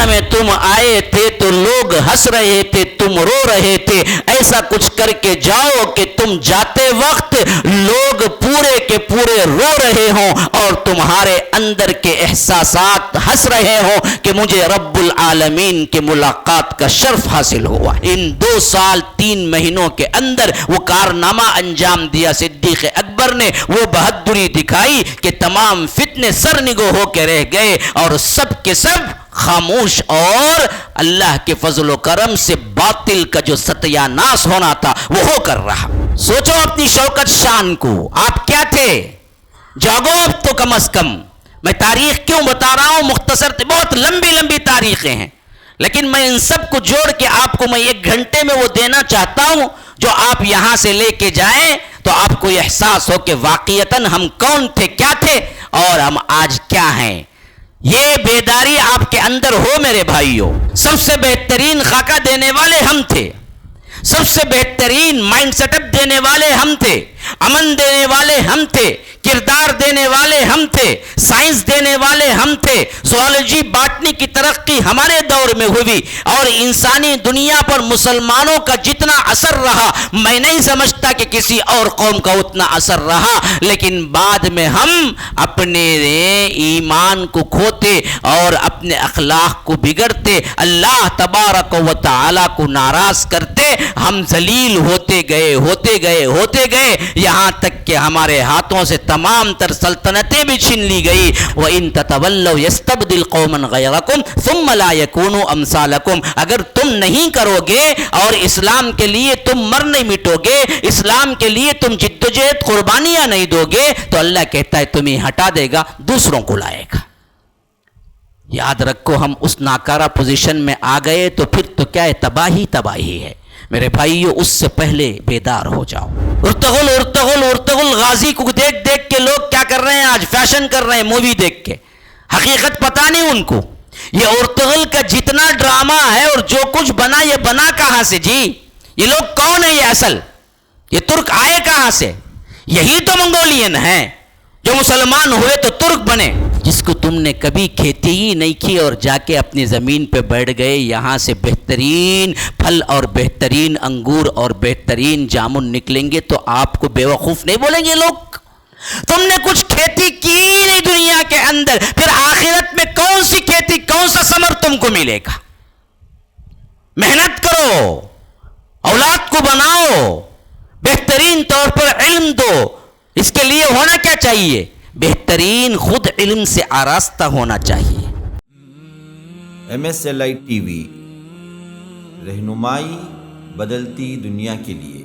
میں تم آئے تھے تو لوگ ہنس رہے تھے، تم رو رہے تھے، ایسا کچھ کر کے جاؤ کہ تم جاتے وقت لوگ پورے کے پورے رو رہے ہوں اور تمہارے اندر کے احساسات ہنس رہے ہوں کہ مجھے رب العالمین کی ملاقات کا شرف حاصل ہوا۔ ان 2 سال 3 مہینوں کے اندر وہ کارنامہ انجام دیا صدیق اکبر نے، وہ بہادری دکھائی کہ تمام فتنے سرنگو ہو کے رہ گئے اور سب کے سب خاموش، اور اللہ کے فضل و کرم سے باطل کا جو ستیہ ناس ہونا تھا وہ ہو کر رہا۔ سوچو اپنی شوکت شان کو، آپ کیا تھے؟ جاگو اب تو کم از کم۔ میں تاریخ کیوں بتا رہا ہوں؟ مختصر، بہت لمبی لمبی تاریخیں ہیں، لیکن میں ان سب کو جوڑ کے آپ کو میں 1 گھنٹے میں وہ دینا چاہتا ہوں جو آپ یہاں سے لے کے جائیں تو آپ کو احساس ہو کہ واقعتاً ہم کون تھے، کیا تھے اور ہم آج کیا ہیں۔ یہ بیداری آپ کے اندر ہو میرے بھائیوں۔ سب سے بہترین خاکہ دینے والے ہم تھے، سب سے بہترین مائنڈ سیٹ اپ دینے والے ہم تھے، امن دینے والے ہم تھے، کردار دینے والے ہم تھے، سائنس دینے والے ہم تھے۔ زوالوجی باٹنی کی ترقی ہمارے دور میں ہوئی اور انسانی دنیا پر مسلمانوں کا جتنا اثر رہا میں نہیں سمجھتا کہ کسی اور قوم کا اتنا اثر رہا، لیکن بعد میں ہم اپنے ایمان کو کھوتے اور اپنے اخلاق کو بگڑتے، اللہ تبارک و تعالی کو ناراض کرتے، ہم ذلیل ہوتے گئے ہوتے گئے ہوتے گئے، یہاں تک کہ ہمارے ہاتھوں سے تمام تر سلطنتیں بھی چھین لی گئی۔ وَإِن تَتَوَلَّوْا يَسْتَبْدِلْ قَوْمًا غَيْرَكُمْ ثُمَّ لَا يَكُونُوا أَمْثَالَكُمْ۔ اگر تم نہیں کرو گے اور اسلام کے لیے تم مر نہیں مٹو گے، اسلام کے لیے تم جد و جہد قربانیاں نہیں دو گے، تو اللہ کہتا ہے تمہیں ہٹا دے گا، دوسروں کو لائے گا۔ یاد رکھو، ہم اس ناکارہ پوزیشن میں آ گئے تو پھر تو کیا ہے، تباہی تباہی ہے۔ میرے بھائیو، اس سے پہلے بیدار ہو جاؤ۔ ارطغرل ارطغرل ارطغرل غازی کو دیکھ دیکھ کے لوگ کیا کر رہے ہیں آج؟ فیشن کر رہے ہیں مووی دیکھ کے، حقیقت پتہ نہیں ان کو۔ یہ ارطغرل کا جتنا ڈرامہ ہے اور جو کچھ بنا، یہ بنا کہاں سے جی؟ یہ لوگ کون ہیں؟ یہ اصل یہ ترک آئے کہاں سے؟ یہی تو منگولین ہیں جو مسلمان ہوئے تو ترک بنے۔ جس کو تم نے کبھی کھیتی ہی نہیں کی اور جا کے اپنی زمین پہ بیٹھ گئے، یہاں سے بہترین پھل اور بہترین انگور اور بہترین جامن نکلیں گے تو آپ کو بیوقوف نہیں بولیں گے لوگ؟ تم نے کچھ کھیتی کی نہیں دنیا کے اندر، پھر آخرت میں کون سی کھیتی، کون سا ثمر تم کو ملے گا؟ محنت کرو، اولاد کو بناؤ، بہترین طور پر علم دو۔ اس کے لیے ہونا کیا چاہیے؟ بہترین خود علم سے آراستہ ہونا چاہیے۔ MSLI TV، رہنمائی بدلتی دنیا کے لیے۔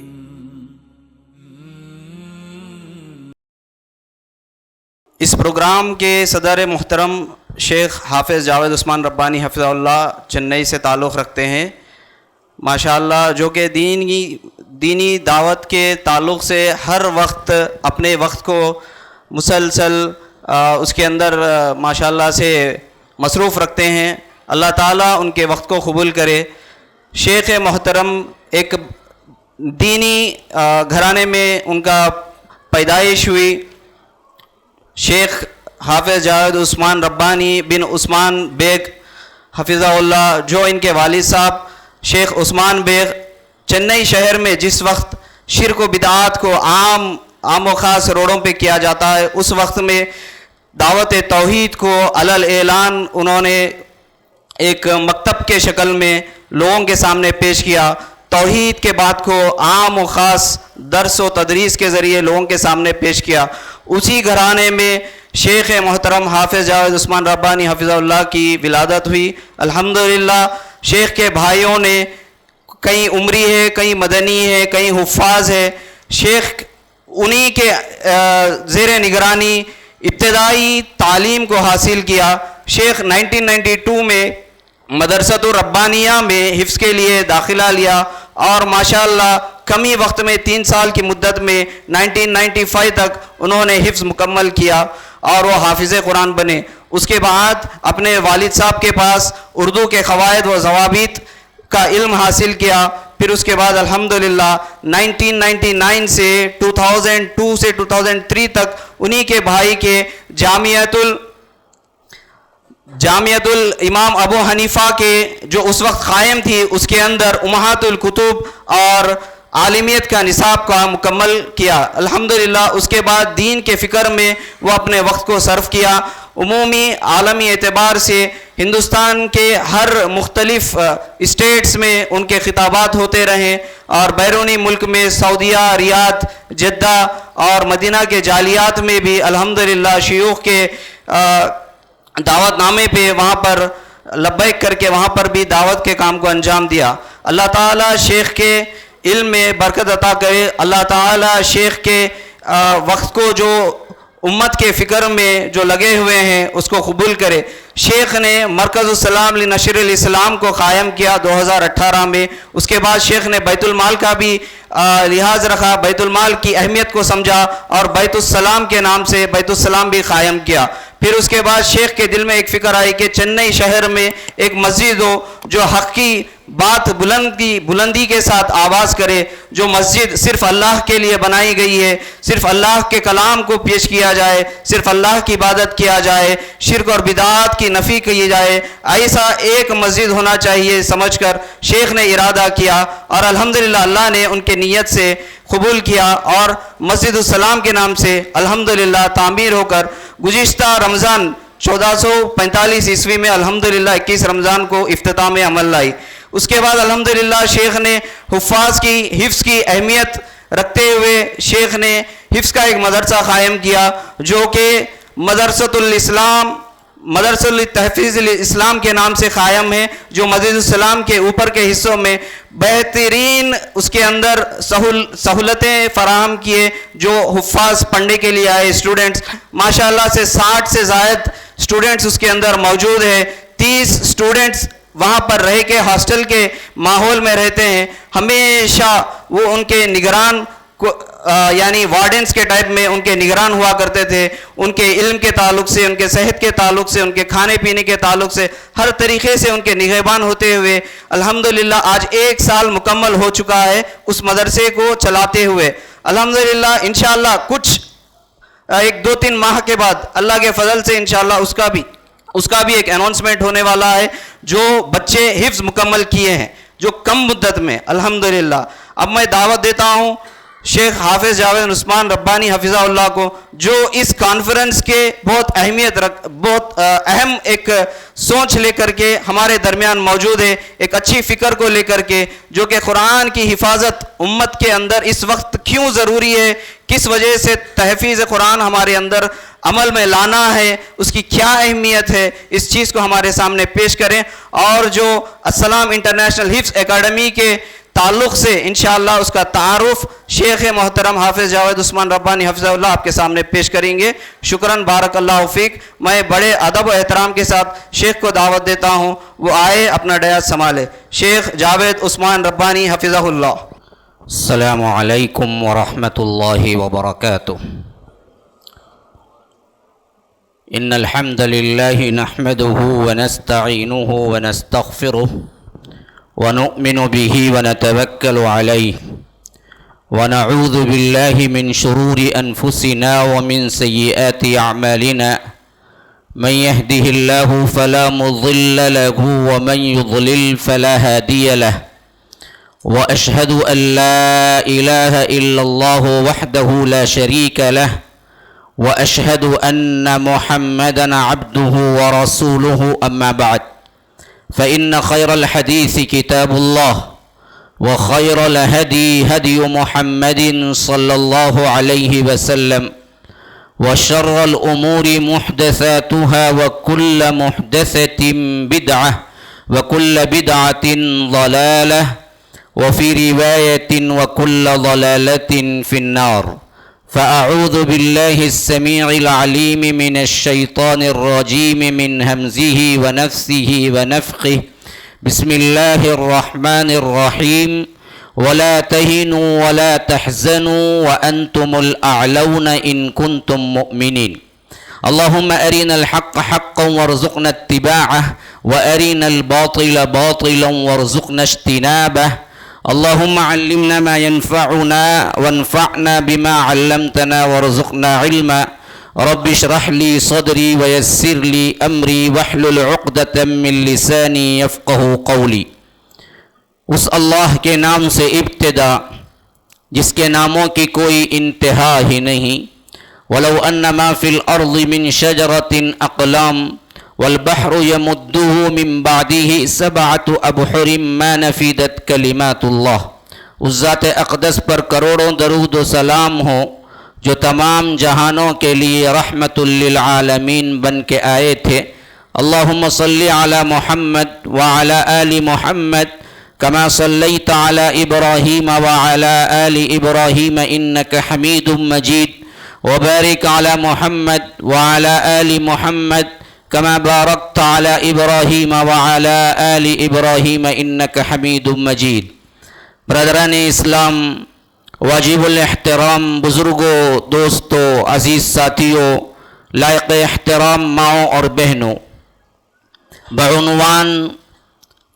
اس پروگرام کے صدر محترم شیخ حافظ جاوید عثمان ربانی حفظہ اللہ چنئی سے تعلق رکھتے ہیں، ماشاءاللہ، جو کہ دینی دعوت کے تعلق سے ہر وقت اپنے وقت کو مسلسل اس کے اندر ماشاءاللہ سے مصروف رکھتے ہیں۔ اللہ تعالیٰ ان کے وقت کو قبول کرے۔ شیخ محترم ایک دینی گھرانے میں ان کا پیدائش ہوئی۔ شیخ حافظ جاوید عثمان ربانی بن عثمان بیگ حفظہ اللہ، جو ان کے والد صاحب شیخ عثمان بیگ چنئی شہر میں جس وقت شرک و بدعات کو عام و خاص روڈوں پہ کیا جاتا ہے، اس وقت میں دعوت توحید کو علل اعلان انہوں نے ایک مکتب کے شکل میں لوگوں کے سامنے پیش کیا۔ توحید کے بات کو عام و خاص درس و تدریس کے ذریعے لوگوں کے سامنے پیش کیا۔ اسی گھرانے میں شیخ محترم حافظ جاوید عثمان ربانی حفظہ اللہ کی ولادت ہوئی۔ الحمدللہ شیخ کے بھائیوں نے کئی عمری ہے، کئی مدنی ہے، کئی حفاظ ہے۔ شیخ انہی کے زیر نگرانی ابتدائی تعلیم کو حاصل کیا۔ شیخ 1992 میں مدرسۃ الربانیہ میں حفظ کے لیے داخلہ لیا اور ماشاءاللہ کم ہی وقت میں 3 سال کی مدت میں 1995 تک انہوں نے حفظ مکمل کیا اور وہ حافظ قرآن بنے۔ اس کے بعد اپنے والد صاحب کے پاس اردو کے قواعد و ضوابط کا علم حاصل کیا۔ پھر اس کے بعد الحمدللہ 1999 سے 2002 سے 2003 تک انہی کے بھائی کے جامعۃ الامام ابو حنیفہ کے جو اس وقت قائم تھی اس کے اندر امہات الکتب اور عالمیت کا نصاب کا مکمل کیا الحمدللہ. اس کے بعد دین کے فکر میں وہ اپنے وقت کو صرف کیا. عمومی عالمی اعتبار سے ہندوستان کے ہر مختلف اسٹیٹس میں ان کے خطابات ہوتے رہے اور بیرونی ملک میں سعودیہ، ریاض، جدہ اور مدینہ کے جالیات میں بھی الحمدللہ شیوخ کے دعوت نامے پہ وہاں پر لبیک کر کے وہاں پر بھی دعوت کے کام کو انجام دیا. اللہ تعالیٰ شیخ کے علم میں برکت عطا کرے. اللہ تعالیٰ شیخ کے وقت کو جو امت کے فکر میں جو لگے ہوئے ہیں اس کو قبول کرے. شیخ نے مرکز السلام لنشر الاسلام کو قائم کیا 2018 میں. اس کے بعد شیخ نے بیت المال کا بھی لحاظ رکھا، بیت المال کی اہمیت کو سمجھا اور بیت السلام کے نام سے بیت السلام بھی قائم کیا. پھر اس کے بعد شیخ کے دل میں ایک فکر آئی کہ چنئی شہر میں ایک مسجد ہو جو حق کی بات بلندی کے ساتھ آواز کرے، جو مسجد صرف اللہ کے لیے بنائی گئی ہے، صرف اللہ کے کلام کو پیش کیا جائے، صرف اللہ کی عبادت کیا جائے، شرک اور بدعات کی نفی کی جائے. ایسا ایک مسجد ہونا چاہیے سمجھ کر شیخ نے ارادہ کیا اور الحمدللہ اللہ نے ان کے نیت سے قبول کیا اور مسجد السلام کے نام سے الحمدللہ تعمیر ہو کر گزشتہ رمضان 1445 عیسوی میں الحمدللہ 21 رمضان کو افتتاح عمل لائی. اس کے بعد الحمدللہ شیخ نے حفاظ کی حفظ کی اہمیت رکھتے ہوئے شیخ نے حفظ کا ایک مدرسہ قائم کیا جو کہ مدرسۃ الاسلام مدرسہ تحفیظ الاسلام کے نام سے قائم ہے، جو مسجد السلام کے اوپر کے حصوں میں بہترین اس کے اندر سہولتیں فراہم کیے جو حفاظ پڑھنے کے لیے آئے اسٹوڈنٹس. ماشاءاللہ سے 60 سے زائد اسٹوڈنٹس اس کے اندر موجود ہیں. 30 اسٹوڈنٹس وہاں پر رہ کے ہاسٹل کے ماحول میں رہتے ہیں. ہمیشہ وہ ان کے نگران یعنی وارڈنس کے ٹائپ میں ان کے نگران ہوا کرتے تھے. ان کے علم کے تعلق سے، ان کے صحت کے تعلق سے، ان کے کھانے پینے کے تعلق سے ہر طریقے سے ان کے نگہبان ہوتے ہوئے الحمدللہ آج 1 سال مکمل ہو چکا ہے اس مدرسے کو چلاتے ہوئے. الحمدللہ انشاءاللہ کچھ 1-2-3 ماہ کے بعد اللہ کے فضل سے انشاءاللہ اس کا بھی ایک اناؤنسمنٹ ہونے والا ہے جو بچے حفظ مکمل کیے ہیں جو کم مدت میں الحمدللہ. اب میں دعوت دیتا ہوں شیخ حافظ جاوید عثمان ربانی حفظہ اللہ کو، جو اس کانفرنس کے بہت اہم ایک سوچ لے کر کے ہمارے درمیان موجود ہے، ایک اچھی فکر کو لے کر کے، جو کہ قرآن کی حفاظت امت کے اندر اس وقت کیوں ضروری ہے، کس وجہ سے تحفیظ قرآن ہمارے اندر عمل میں لانا ہے، اس کی کیا اہمیت ہے، اس چیز کو ہمارے سامنے پیش کریں. اور جو السلام انٹرنیشنل حفظ اکیڈمی کے تعلق سے انشاءاللہ اس کا تعارف شیخ محترم حافظ جاوید عثمان ربانی حفظہ اللہ آپ کے سامنے پیش کریں گے. شکراً، بارک اللہ فیک. میں بڑے ادب و احترام کے ساتھ شیخ کو دعوت دیتا ہوں وہ آئے اپنا ڈیاس سنبھالے. شیخ جاوید عثمان ربانی حفظہ اللہ. السلام علیکم ورحمۃ اللہ وبرکاتہ. ان الحمد للہ نحمده ونستعینه ونستغفره ونؤمن به ونتوكل عليه ونعوذ بالله من شرور أنفسنا ومن سيئات أعمالنا من يهده الله فلا مضل له ومن يضلل فلا هادي له وأشهد أن لا إله إلا الله وحده لا شريك له وأشهد أن محمدا عبده ورسوله أما بعد فإن خير الحديث كتاب الله وخير الهدي هدي محمد صلى الله عليه وسلم وشر الأمور محدثاتها وكل محدثة بدعة وكل بدعة ضلالة وفي رواية وكل ضلالة في النار. فأعوذ بالله السميع العليم من الشيطان الرجيم من همزه ونفثه ونفخه. بسم الله الرحمن الرحيم. ولا تهنوا ولا تحزنوا وأنتم الأعلون إن كنتم مؤمنين. اللهم أرنا الحق حقا وارزقنا اتباعه وأرنا الباطل باطلا وارزقنا اجتنابه. اللهم علمنا ما ينفعنا وانفعنا بما علمتنا وارزقنا علما رب اشرح لی صدری ویسر لی امری واحلل عقدۃ من لسانی یفقہوا قولی۔ اس اللہ کے نام سے ابتدا جس کے ناموں کی کوئی انتہا ہی نہیں۔ وَلَوْ أَنَّ مَا فِي الْأَرْضِ مِنْ شَجَرَةٍ أَقْلَامٌ وَالْبَحْرُ يَمُدُّهُ مِنْ بَعْدِهِ سَبْعَةُ أَبْحُرٍ مَا نَفِدَتْ كَلِمَاتُ اللَّهِ۔ اس ذات اقدس پر کروڑوں درود و سلام ہو جو تمام جہانوں کے لیے رحمت للعالمین بن کے آئے تھے۔ اللہم صلی علی محمد وعلی آل محمد كما صليت على إبراهيم وعلى آل إبراهيم إنك حميد مجيد وبارك على محمد وعلى آل محمد كما باركت على إبراهيم وعلى آل إبراهيم إنك حميد مجيد۔ برادران اسلام، واجب الاحترام بزرگوں، دوستوں، عزیز ساتھیوں، لائق احترام ماؤں اور بہنوں، بعنوان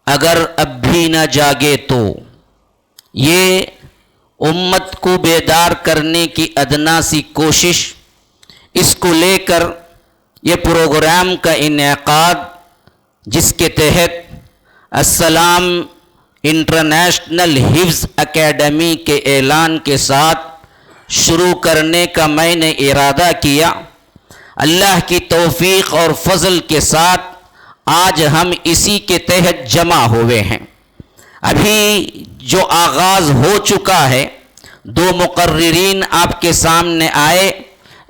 اگر اب بھی نہ جاگے تو، یہ امت کو بیدار کرنے کی ادنا سی کوشش، اس کو لے کر یہ پروگرام کا انعقاد، جس کے تحت السلام انٹرنیشنل حفظ اکیڈمی کے اعلان کے ساتھ شروع کرنے کا میں نے ارادہ کیا۔ اللہ کی توفیق اور فضل کے ساتھ آج ہم اسی کے تحت جمع ہوئے ہیں۔ ابھی جو آغاز ہو چکا ہے، 2 مقررین آپ کے سامنے آئے،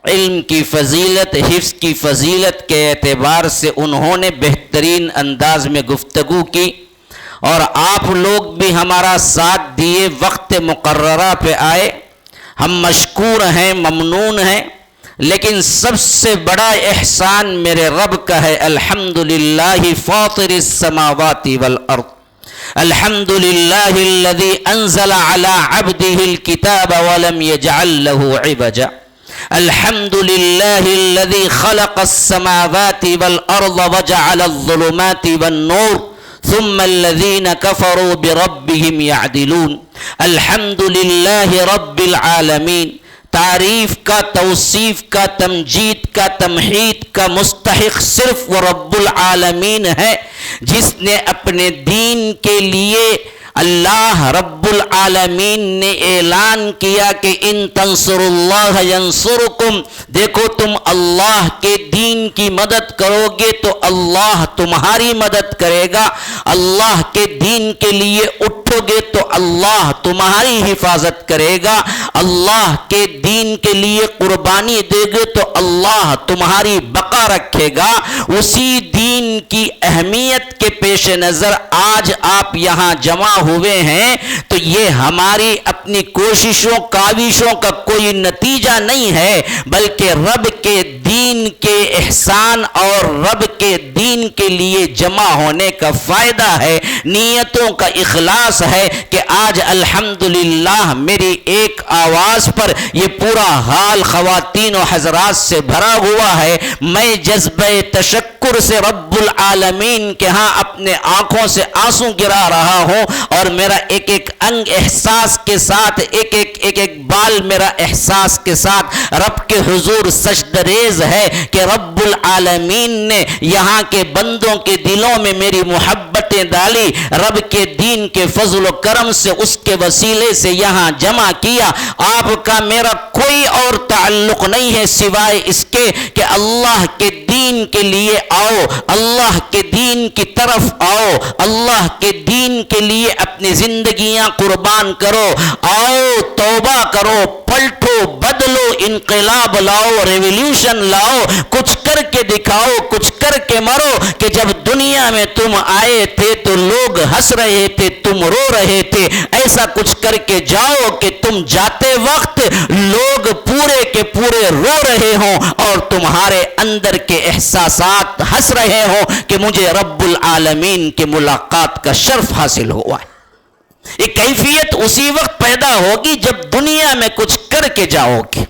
علم کی فضیلت، حفظ کی فضیلت کے اعتبار سے انہوں نے بہترین انداز میں گفتگو کی، اور آپ لوگ بھی ہمارا ساتھ دیے، وقت مقررہ پہ آئے۔ ہم مشکور ہیں، ممنون ہیں، لیکن سب سے بڑا احسان میرے رب کا ہے۔ الحمدللہ فاطر السماوات والارض، الحمدللہ الذی انزل علی عبدہ الکتاب ولم یجعل له عوجا، الحمدللہ الذی خلق السماوات والارض وجعل الظلمات والنور ثم الذین کفروا بربهم یعدلون۔ الحمدللہ رب العالمین، تعریف کا، توصیف کا، تمجید کا، تمحید کا مستحق صرف وہ رب العالمین ہے، جس نے اپنے دین کے لیے اللہ رب العالمین نے اعلان کیا کہ ان تنصروا اللہ ینصرکم، دیکھو تم اللہ کے دین کی مدد کرو گے تو اللہ تمہاری مدد کرے گا، اللہ کے دین کے لیے اٹھو گے تو اللہ تمہاری حفاظت کرے گا، اللہ کے دین کے لیے قربانی دے گے تو اللہ تمہاری بقا رکھے گا۔ اسی دین کی اہمیت کے پیش نظر آج آپ یہاں جمع ہوئے ہیں، تو یہ ہماری اپنی کوششوں کاوشوں کا کوئی نتیجہ نہیں ہے، بلکہ رب کے دین کے احسان اور رب کے دین کے لیے جمع ہونے کا فائدہ ہے، نیتوں کا اخلاص ہے کہ آج الحمدللہ میری ایک آواز پر یہ پورا حال خواتین و حضرات سے بھرا ہوا ہے۔ میں جذبہ تشکر سے رب العالمین کے ہاں اپنے آنکھوں سے آنسو گرا رہا ہوں، اور میرا ایک ایک انگ احساس کے ساتھ، ایک ایک بال میرا احساس کے ساتھ رب کے حضور سجدہ ریز ہے کہ رب العالمین نے یہاں کے بندوں کے دلوں میں میری محبتیں ڈالی، رب کے دین کے فضل و کرم سے اس کے وسیلے سے یہاں جمع کیا۔ آپ کا میرا کوئی اور تعلق نہیں ہے سوائے اس کے کہ اللہ کے دین کے لیے آؤ، اللہ کے دین کی طرف آؤ، اللہ کے دین کے لیے اپنی زندگیاں قربان کرو، آؤ توبہ کرو، پلٹو، بدلو، انقلاب لاؤ، ریولیوشن لاؤ، کچھ کر کے دکھاؤ، کچھ کر کے مرو کہ جب دنیا میں تم آئے تھے تو لوگ ہنس رہے تھے، تم رو رہے تھے، ایسا کچھ کر کے جاؤ کہ تم جاتے وقت لوگ پورے کے پورے رو رہے ہوں اور تمہارے اندر کے احساسات ہنس رہے ہوں کہ مجھے رب العالمین کی ملاقات کا شرف حاصل ہوا ہے۔ یہ کیفیت اسی وقت پیدا ہوگی جب دنیا میں کچھ کر کے جاؤ گے،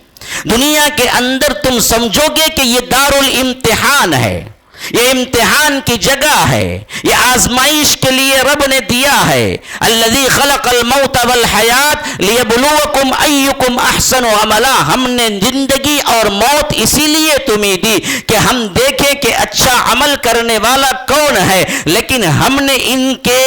دنیا کے اندر تم سمجھو گے کہ یہ دار الامتحان ہے، یہ امتحان کی جگہ ہے، یہ آزمائش کے لیے رب نے دیا ہے۔ الذی خلق الموت والحیات لیبلوکم ایکم احسن عملا، ہم نے زندگی اور موت اسی لیے تمہیں دی کہ ہم دیکھیں کہ اچھا عمل کرنے والا کون ہے، لیکن ہم نے ان کے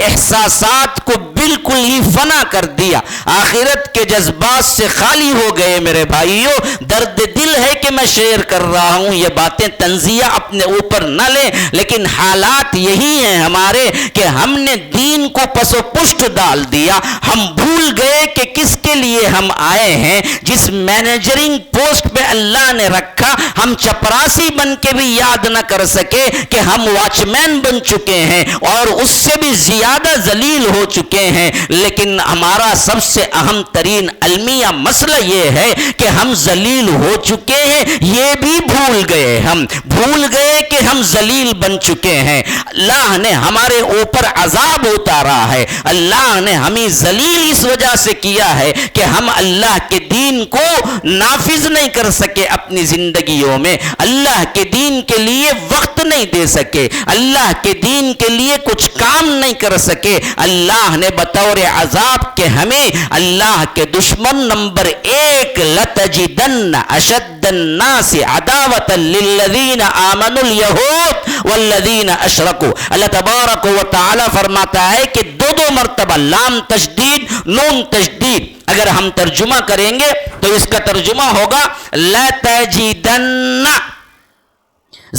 احساسات کو بالکل ہی فنا کر دیا، آخرت کے جذبات سے خالی ہو گئے۔ میرے بھائیوں، درد دل ہے کہ میں شیئر کر رہا ہوں، یہ باتیں تنزیہ اپنے اوپر نہ لیں، لیکن حالات یہی ہیں ہمارے کہ ہم نے دین کو پس و پشت ڈال دیا، ہم بھول گئے کہ کس کے لیے ہم آئے ہیں۔ جس مینیجرنگ پوسٹ پہ اللہ نے رکھا، ہم چپراسی بن کے بھی یاد نہ کر سکے کہ ہم واچ مین بن چکے ہیں اور اس سے بھی زیادہ ذلیل ہو چکے ہیں۔ لیکن ہمارا سب سے اہم ترین المیہ مسئلہ یہ ہے کہ ہم ذلیل ہو چکے ہیں، یہ بھی بھول گئے، ہم بھول گئے کہ ہم ذلیل بن چکے ہیں۔ اللہ نے ہمارے اوپر عذاب اتارا ہے، اللہ نے ہمیں ذلیل اس وجہ سے کیا ہے کہ ہم اللہ کے دین کو نافذ نہیں کر سکے اپنی زندگیوں میں، اللہ کے دین کے لیے وقت نہیں دے سکے، اللہ کے دین کے لیے کچھ کام نہیں کر سکے۔ اللہ نے بطور عذاب کہ ہمیں اللہ کے دشمن نمبر 1 لَتَجِدَنَّ أَشَدَّ النَّاسِ عَدَاوَةً لِلَّذِينَ آمَنُوا الْيَهُودَ وَالَّذِينَ أَشْرَكُوا۔ اللہ تبارک و تعالی فرماتا ہے کہ دو مرتبہ لام تشدید نون تشدید، اگر ہم ترجمہ کریں گے تو اس کا ترجمہ ہوگا لَتَجِدَنَّ،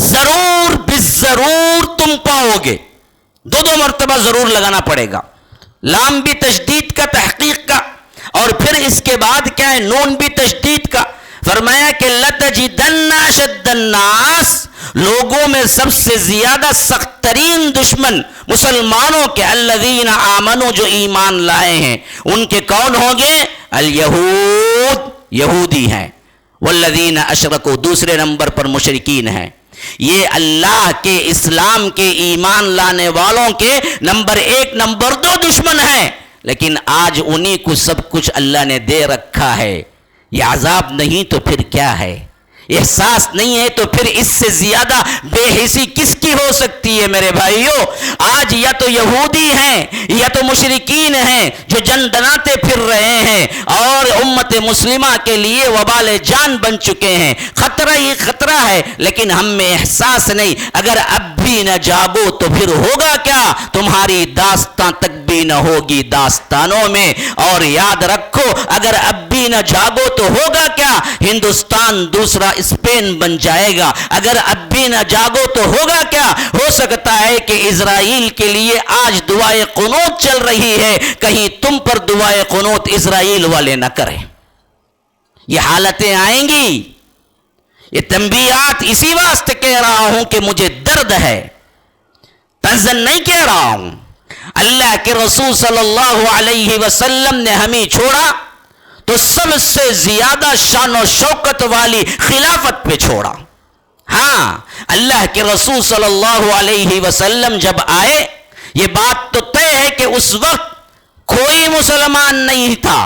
ضرور بالضرور تم پاؤ گے، دو مرتبہ ضرور لگانا پڑے گا، لام بھی تشدید کا تحقیق کا، اور پھر اس کے بعد کیا ہے، نون بھی تشدید کا۔ فرمایا کہ لَتَجِدَنَّ أَشَدَّ النَّاسِ، لوگوں میں سب سے زیادہ سخت ترین دشمن مسلمانوں کے، الذین آمنوا، جو ایمان لائے ہیں، ان کے کون ہوں گے؟ الیہود، یہودی ہیں، والذین اشرکوا، دوسرے نمبر پر مشرکین ہیں۔ یہ اللہ کے، اسلام کے، ایمان لانے والوں کے نمبر 1 نمبر 2 دشمن ہیں، لیکن آج انہی کو سب کچھ اللہ نے دے رکھا ہے۔ یہ عذاب نہیں تو پھر کیا ہے؟ احساس نہیں ہے تو پھر اس سے زیادہ بے حسی کس کی ہو سکتی ہے؟ میرے بھائیوں، آج یا تو یہودی ہیں یا تو مشرکین ہیں جو جن دناتے پھر رہے ہیں اور امت مسلمہ کے لیے وبال جان بن چکے ہیں۔ خطرہ ہی خطرہ ہے، لیکن ہم میں احساس نہیں۔ اگر اب بھی نہ جاگو تو پھر ہوگا کیا؟ تمہاری داستان تک بھی نہ ہوگی داستانوں میں۔ اور یاد رکھو، اگر اب بھی نہ جاگو تو ہوگا کیا؟ ہندوستان دوسرا اسپین بن جائے گا۔ اگر اب بھی نہ جاگو تو ہوگا کیا؟ ہو سکتا ہے کہ اسرائیل کے لیے آج دعائے قنوت چل رہی ہے، کہیں تم پر دعائے قنوت اسرائیل والے نہ کریں۔ یہ حالتیں آئیں گی۔ یہ تنبیہات اسی واسطے کہہ رہا ہوں کہ مجھے درد ہے، تنزل نہیں کہہ رہا ہوں۔ اللہ کے رسول صلی اللہ علیہ وسلم نے ہمیں چھوڑا تو سب سے زیادہ شان و شوکت والی خلافت پہ چھوڑا۔ ہاں، اللہ کے رسول صلی اللہ علیہ وسلم جب آئے، یہ بات تو طے ہے کہ اس وقت کوئی مسلمان نہیں تھا،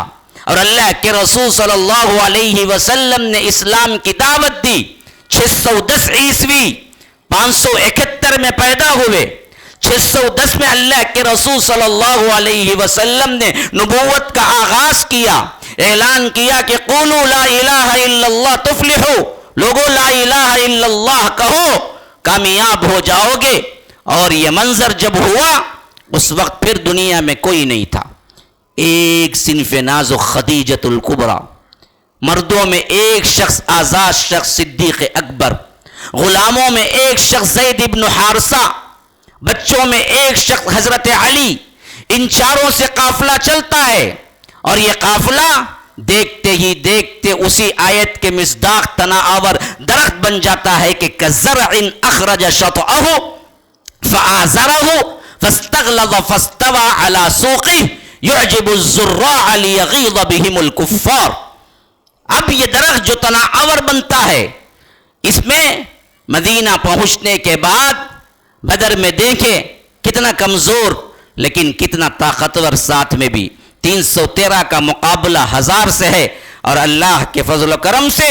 اور اللہ کے رسول صلی اللہ علیہ وسلم نے اسلام کی دعوت دی۔ 610 عیسوی 571 میں پیدا ہوئے، 610 میں اللہ کے رسول صلی اللہ علیہ وسلم نے نبوت کا آغاز کیا، اعلان کیا کہ قولوا لا الہ الا اللہ تفلحوا، لوگو لا الہ الا اللہ کہو کامیاب ہو جاؤ گے۔ اور یہ منظر جب ہوا، اس وقت پھر دنیا میں کوئی نہیں تھا، ایک صنف ناز و خدیجۃ الکبریٰ، مردوں میں ایک شخص آزاد شخص صدیق اکبر، غلاموں میں ایک شخص زید ابن حارثہ، بچوں میں ایک شخص حضرت علی۔ ان چاروں سے قافلہ چلتا ہے، اور یہ قافلہ دیکھتے ہی دیکھتے اسی آیت کے مصداق تناور درخت بن جاتا ہے کہ کزرع اخرج شطأہ فآزرہ فاستغلظ فاستوى على سوقه يعجب الزراع ليغيظ بهم الكفار۔ اب یہ درخت جو تناور بنتا ہے، اس میں مدینہ پہنچنے کے بعد بدر میں دیکھیں کتنا کمزور لیکن کتنا طاقتور، ساتھ میں بھی 313 کا مقابلہ 1000 سے ہے، اور اللہ کے فضل و کرم سے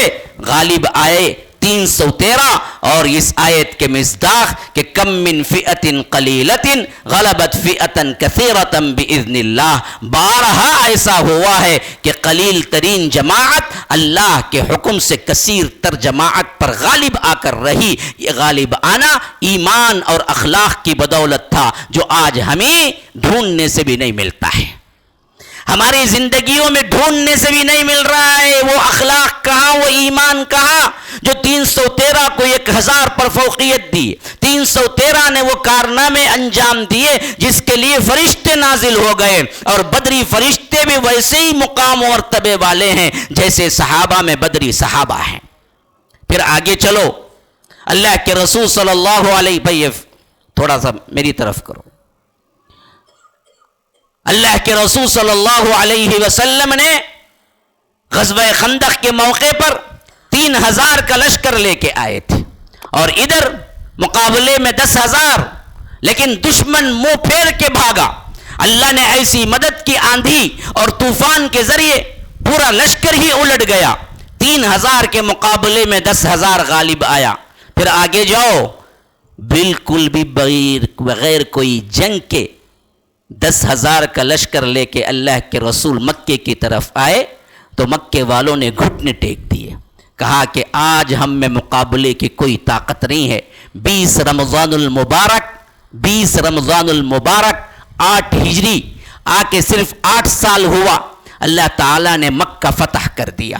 غالب آئے 313 اور اس آیت کے مصداق کہ کم من فئۃ قلیلۃ غلبت فئۃ کثیرۃ باذن اللہ، بارہا ایسا ہوا ہے کہ قلیل ترین جماعت اللہ کے حکم سے کثیر تر جماعت پر غالب آ کر رہی۔ یہ غالب آنا ایمان اور اخلاق کی بدولت تھا جو آج ہمیں ڈھونڈنے سے بھی نہیں ملتا ہے، ہماری زندگیوں میں ڈھونڈنے سے بھی نہیں مل رہا ہے۔ وہ اخلاق کہاں، وہ ایمان کہاں جو 313 کو 1000 پر فوقیت دی، 313 نے وہ کارنامے انجام دیے جس کے لیے فرشتے نازل ہو گئے، اور بدری فرشتے بھی ویسے ہی مقام اور مرتبے والے ہیں جیسے صحابہ میں بدری صحابہ ہیں۔ پھر آگے چلو، اللہ کے رسول صلی اللہ علیہ وسلم، تھوڑا سا میری طرف کرو، اللہ کے رسول صلی اللہ علیہ وسلم نے غزوہ خندق کے موقع پر 3000 کا لشکر لے کے آئے تھے، اور ادھر مقابلے میں 10,000، لیکن دشمن منہ پھیر کے بھاگا۔ اللہ نے ایسی مدد کی آندھی اور طوفان کے ذریعے پورا لشکر ہی الٹ گیا، 3000 کے مقابلے میں 10,000 غالب آیا۔ پھر آگے جاؤ، بالکل بھی بغیر کوئی جنگ کے 10,000 کا لشکر لے کے اللہ کے رسول مکے کی طرف آئے تو مکے والوں نے گھٹنے ٹیک دیے، کہا کہ آج ہم میں مقابلے کی کوئی طاقت نہیں ہے۔ 20 رمضان المبارک 8 ہجری آ کے صرف 8 سال ہوا، اللہ تعالیٰ نے مکہ فتح کر دیا،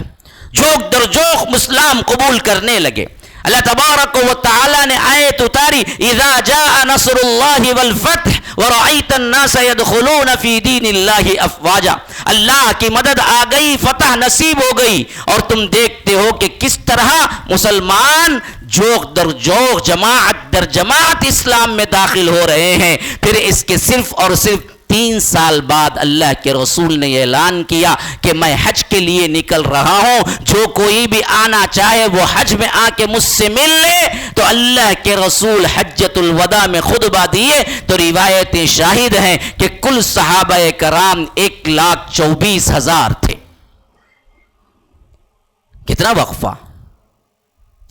جوک در جوک اسلام قبول کرنے لگے۔ اللہ تبارک و تعالیٰ نے آیت اتاری، اذا جاء نصر اللہ والفتح ورأیت الناس يدخلون فی دین اللہ افواجا، اللہ کی مدد آ گئی، فتح نصیب ہو گئی، اور تم دیکھتے ہو کہ کس طرح مسلمان جوک در جوک، جماعت در جماعت اسلام میں داخل ہو رہے ہیں۔ پھر اس کے صرف اور صرف 3 سال بعد اللہ کے رسول نے اعلان کیا کہ میں حج کے لیے نکل رہا ہوں، جو کوئی بھی آنا چاہے وہ حج میں آ کے مجھ سے مل لے۔ تو اللہ کے رسول حجۃ الوداع میں خطبہ دیے تو روایتیں شاہد ہیں کہ کل صحابہ کرام 1,24,000 تھے۔ کتنا وقفہ؟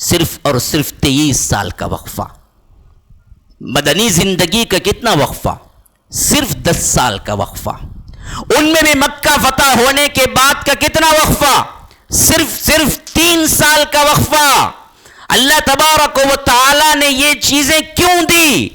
صرف اور صرف 23 سال کا وقفہ۔ مدنی زندگی کا کتنا وقفہ؟ صرف 10 سال کا وقفہ۔ ان میں بھی مکہ فتح ہونے کے بعد کا کتنا وقفہ؟ صرف 3 سال کا وقفہ۔ اللہ تبارک و تعالی نے یہ چیزیں کیوں دی؟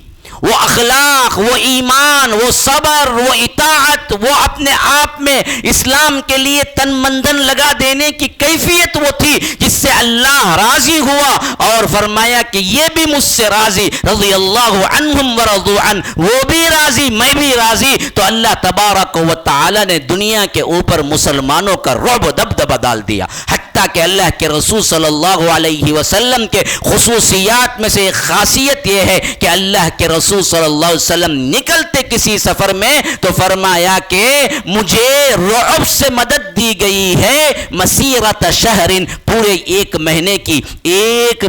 وہ اخلاق، وہ ایمان، وہ صبر، وہ اطاعت، وہ اپنے آپ میں اسلام کے لیے تن مندن لگا دینے کی کیفیت وہ تھی جس سے اللہ راضی ہوا اور فرمایا کہ یہ بھی مجھ سے راضی، رضی اللہ عنہم ورضوا عنہ، وہ بھی راضی میں بھی راضی۔ تو اللہ تبارک و تعالی نے دنیا کے اوپر مسلمانوں کا رعب دبدبہ ڈال دیا، حتیٰ کہ اللہ کے رسول صلی اللہ علیہ وسلم کے خصوصیات میں سے ایک خاصیت یہ ہے کہ اللہ کے رسول صلی اللہ علیہ وسلم نکلتے کسی سفر میں تو فرمایا کہ مجھے رعب سے مدد دی گئی ہے مسیرت شہر، پورے 1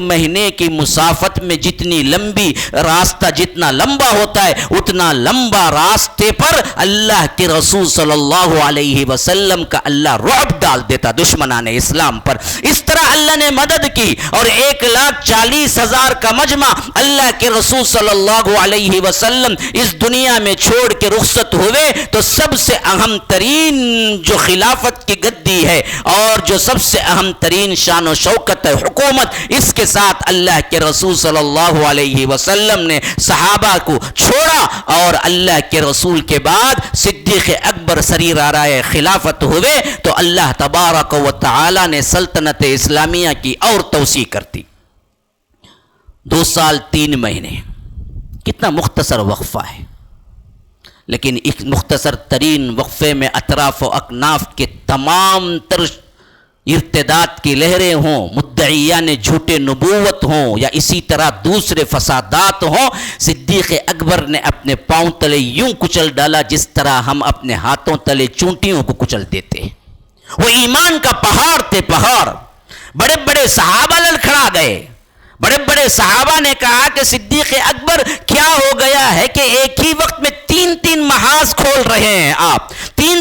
مہینے کی مسافت میں جتنی لمبی راستہ جتنا لمبا ہوتا ہے اتنا لمبا راستے پر اللہ کے رسول صلی اللہ علیہ وسلم کا اللہ رعب ڈال دیتا دشمنان اسلام پر۔ اس طرح اللہ نے مدد کی اور 1,40,000 کا مجمع اللہ کے رسول صلی اللہ علیہ وسلم اس دنیا میں چھوڑ کے رخصت ہوئے تو سب سے اہم ترین جو خلافت کی گدی ہے اور جو سب سے اہم ترین شان و شوکت ہے حکومت، اس کے ساتھ اللہ کے رسول صلی اللہ علیہ وسلم نے صحابہ کو چھوڑا اور اللہ کے رسول کے بعد صدیق اکبر سریرآرائے خلافت ہوئے تو اللہ تبارک و تعالی نے سلطنت اسلامیہ کی اور توسیع کرتی۔ 2 سال 3 مہینے کتنا مختصر وقفہ ہے، لیکن ایک مختصر ترین وقفے میں اطراف و اکناف کے تمام تر ارتداد کی لہریں ہوں، مدعیان جھوٹے نبوت ہوں یا اسی طرح دوسرے فسادات ہوں، صدیق اکبر نے اپنے پاؤں تلے یوں کچل ڈالا جس طرح ہم اپنے ہاتھوں تلے چونٹیوں کو کچل دیتے ہیں۔ وہ ایمان کا پہاڑ تھے، پہاڑ۔ بڑے بڑے صحابہ لڑکھڑا گئے، بڑے بڑے صحابہ نے کہا کہ صدیق اکبر کیا ہو گیا ہے کہ ایک ہی وقت میں 3 محاذ کھول رہے ہیں آپ، 3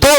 2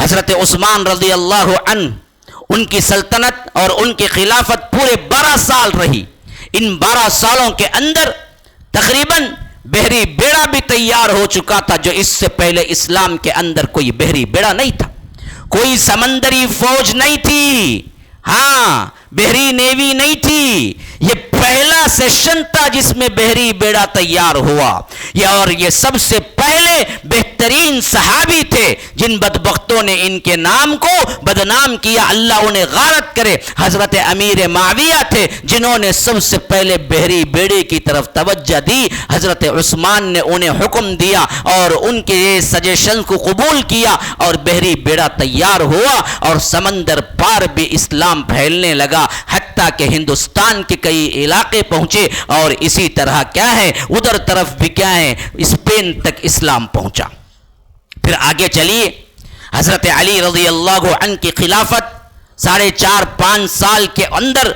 حضرت عثمان رضی اللہ عنہ ان کی سلطنت اور ان کی خلافت پورے 12 سال رہی. ان 12 سالوں کے اندر تقریباً بحری بیڑا بھی تیار ہو چکا تھا، جو اس سے پہلے اسلام کے اندر کوئی بحری بیڑا نہیں تھا، کوئی سمندری فوج نہیں تھی، ہاں بحری نیوی نہیں تھی. یہ پہلا سیشن تھا جس میں بحری بیڑا تیار ہوا. اور یہ سب سے پہلے بہترین صحابی تھے جن بدبختوں نے ان کے نام کو بدنام کیا، اللہ انہیں غارت کرے. حضرت امیر معاویہ تھے جنہوں نے سب سے پہلے بحری بیڑے کی طرف توجہ دی. حضرت عثمان نے انہیں حکم دیا اور ان کے سجیشن کو قبول کیا اور بحری بیڑا تیار ہوا اور سمندر پار بھی اسلام پھیلنے لگا، حتیٰ کہ ہندوستان کے کئی علاقے پہنچے. اور اسی طرح کیا ہے ادھر طرف بھی کیا ہے اسپین تک اسلام پہنچا. پھر آگے چلیے، حضرت علی رضی اللہ عنہ کی خلافت 4.5-5 سال کے اندر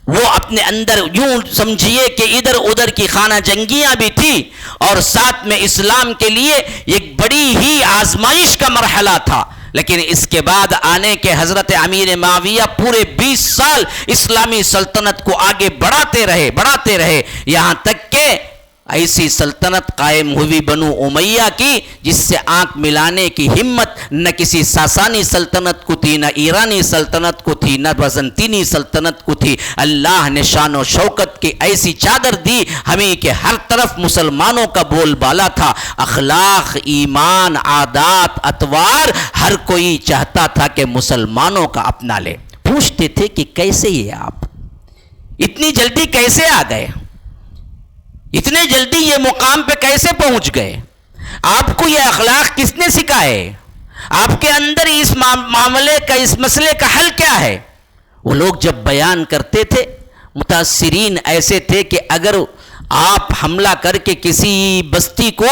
وہ اپنے اندر یوں سمجھیے کہ ادھر ادھر کی خانہ جنگیاں بھی تھی اور ساتھ میں اسلام کے لیے ایک بڑی ہی آزمائش کا مرحلہ تھا. لیکن اس کے بعد آنے کے حضرت امیر معاویہ پورے 20 سال اسلامی سلطنت کو آگے بڑھاتے رہے یہاں تک کہ ایسی سلطنت قائم ہوئی بنو امیہ کی جس سے آنکھ ملانے کی ہمت نہ کسی ساسانی سلطنت کو تھی، نہ ایرانی سلطنت کو تھی، نہ بازنطینی سلطنت کو تھی. اللہ نے شان و شوکت کی ایسی چادر دی ہمیں کہ ہر طرف مسلمانوں کا بول بالا تھا. اخلاق، ایمان، عادات، اطوار ہر کوئی چاہتا تھا کہ مسلمانوں کا اپنا لے. پوچھتے تھے کہ کیسے یہ آپ اتنی جلدی کیسے آ گئے، اتنے جلدی یہ مقام پہ کیسے پہنچ گئے، آپ کو یہ اخلاق کس نے سکھائے، آپ کے اندر اس معاملے کا اس مسئلے کا حل کیا ہے. وہ لوگ جب بیان کرتے تھے متاثرین ایسے تھے کہ اگر آپ حملہ کر کے کسی بستی کو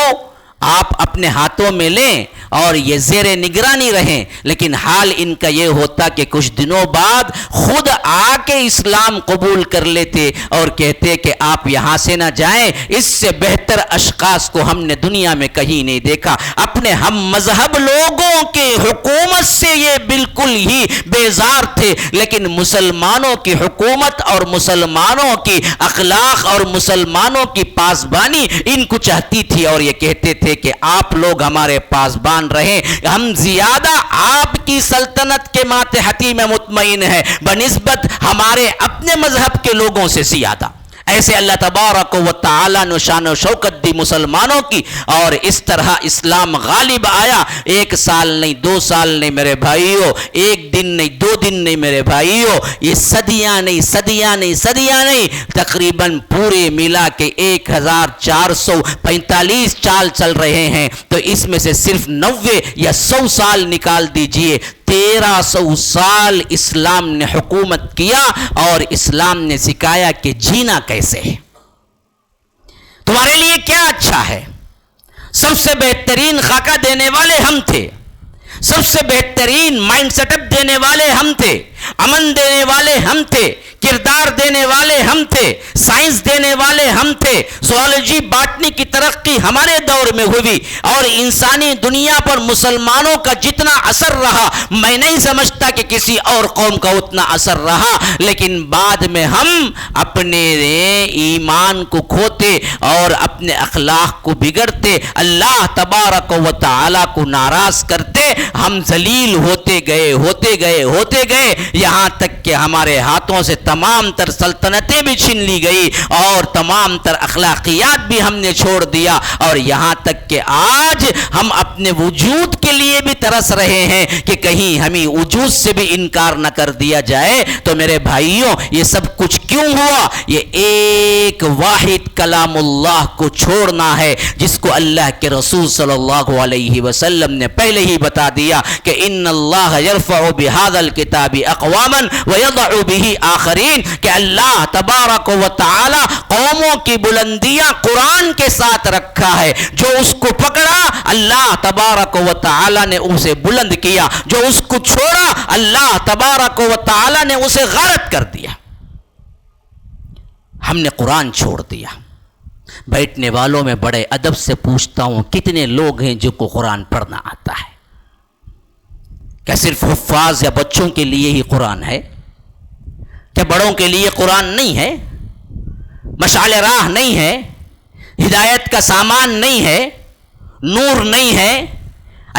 آپ اپنے ہاتھوں میں لیں اور یہ زیر نگرانی رہیں، لیکن حال ان کا یہ ہوتا کہ کچھ دنوں بعد خود آ کے اسلام قبول کر لیتے اور کہتے کہ آپ یہاں سے نہ جائیں، اس سے بہتر اشخاص کو ہم نے دنیا میں کہیں نہیں دیکھا. اپنے ہم مذہب لوگوں کے حکومت سے یہ بالکل ہی بیزار تھے، لیکن مسلمانوں کی حکومت اور مسلمانوں کی اخلاق اور مسلمانوں کی پاسبانی ان کو چاہتی تھی اور یہ کہتے تھے کہ آپ لوگ ہمارے پاسبان رہیں، ہم زیادہ آپ کی سلطنت کے ماتحتی میں مطمئن ہیں بنسبت ہمارے اپنے مذہب کے لوگوں سے زیادہ. ایسے اللہ تبارک و تعالیٰ نے شان و شوکت دی مسلمانوں کی اور اس طرح اسلام غالب آیا. 1 سال نہیں، 2 سال نہیں میرے بھائیوں، 1 دن نہیں، 2 دن نہیں میرے بھائیوں، یہ صدیاں نہیں، تقریباً پورے ملا کے 1445 چال چل رہے ہیں. تو اس میں سے صرف 90 یا 100 سال نکال دیجئے، 1300 سال اسلام نے حکومت کیا اور اسلام نے سکھایا کہ جینا کیسے ہے، تمہارے لیے کیا اچھا ہے. سب سے بہترین خاکہ دینے والے ہم تھے، سب سے بہترین مائنڈ سیٹ اپ دینے والے ہم تھے، امن دینے والے ہم تھے، کردار دینے والے ہم تھے، سائنس دینے والے ہم تھے. زوالوجی باٹنی کی ترقی ہمارے دور میں ہوئی اور انسانی دنیا پر مسلمانوں کا جتنا اثر رہا میں نہیں سمجھتا کہ کسی اور قوم کا اتنا اثر رہا. لیکن بعد میں ہم اپنے ایمان کو کھوتے اور اپنے اخلاق کو بگڑتے، اللہ تبارک و تعالیٰ کو ناراض کرتے، ہم ذلیل ہوتے گئے یہاں تک کہ ہمارے ہاتھوں سے تمام تر سلطنتیں بھی چھین لی گئی اور تمام تر اخلاقیات بھی ہم نے چھوڑ دیا. اور یہاں تک کہ آج ہم اپنے وجود کے لیے بھی ترس رہے ہیں کہ کہیں ہمیں وجود سے بھی انکار نہ کر دیا جائے. تو میرے بھائیوں یہ سب کچھ کیوں ہوا؟ یہ ایک واحد کلام اللہ کو چھوڑنا ہے جس کو اللہ کے رسول صلی اللہ علیہ وسلم نے پہلے ہی بتا دیا کہ ان اللہ یرفع بہذا الکتاب اقواما ویضع بہ آخرین، کہ اللہ تبارک و تعالی قوموں کی بلندیاں قرآن کے ساتھ رکھا ہے. جو اس کو پکڑا اللہ تبارک و تعالی نے اسے بلند کیا، جو اس کو چھوڑا اللہ تبارک و تعالی نے اسے غارت کر دیا. ہم نے قرآن چھوڑ دیا. بیٹھنے والوں میں بڑے ادب سے پوچھتا ہوں کتنے لوگ ہیں جو کو قرآن پڑھنا آتا ہے؟ کہ کیا صرف حفاظ یا بچوں کے لیے ہی قرآن ہے؟ کیا بڑوں کے لیے قرآن نہیں ہے؟ مشعل راہ نہیں ہے؟ ہدایت کا سامان نہیں ہے؟ نور نہیں ہے؟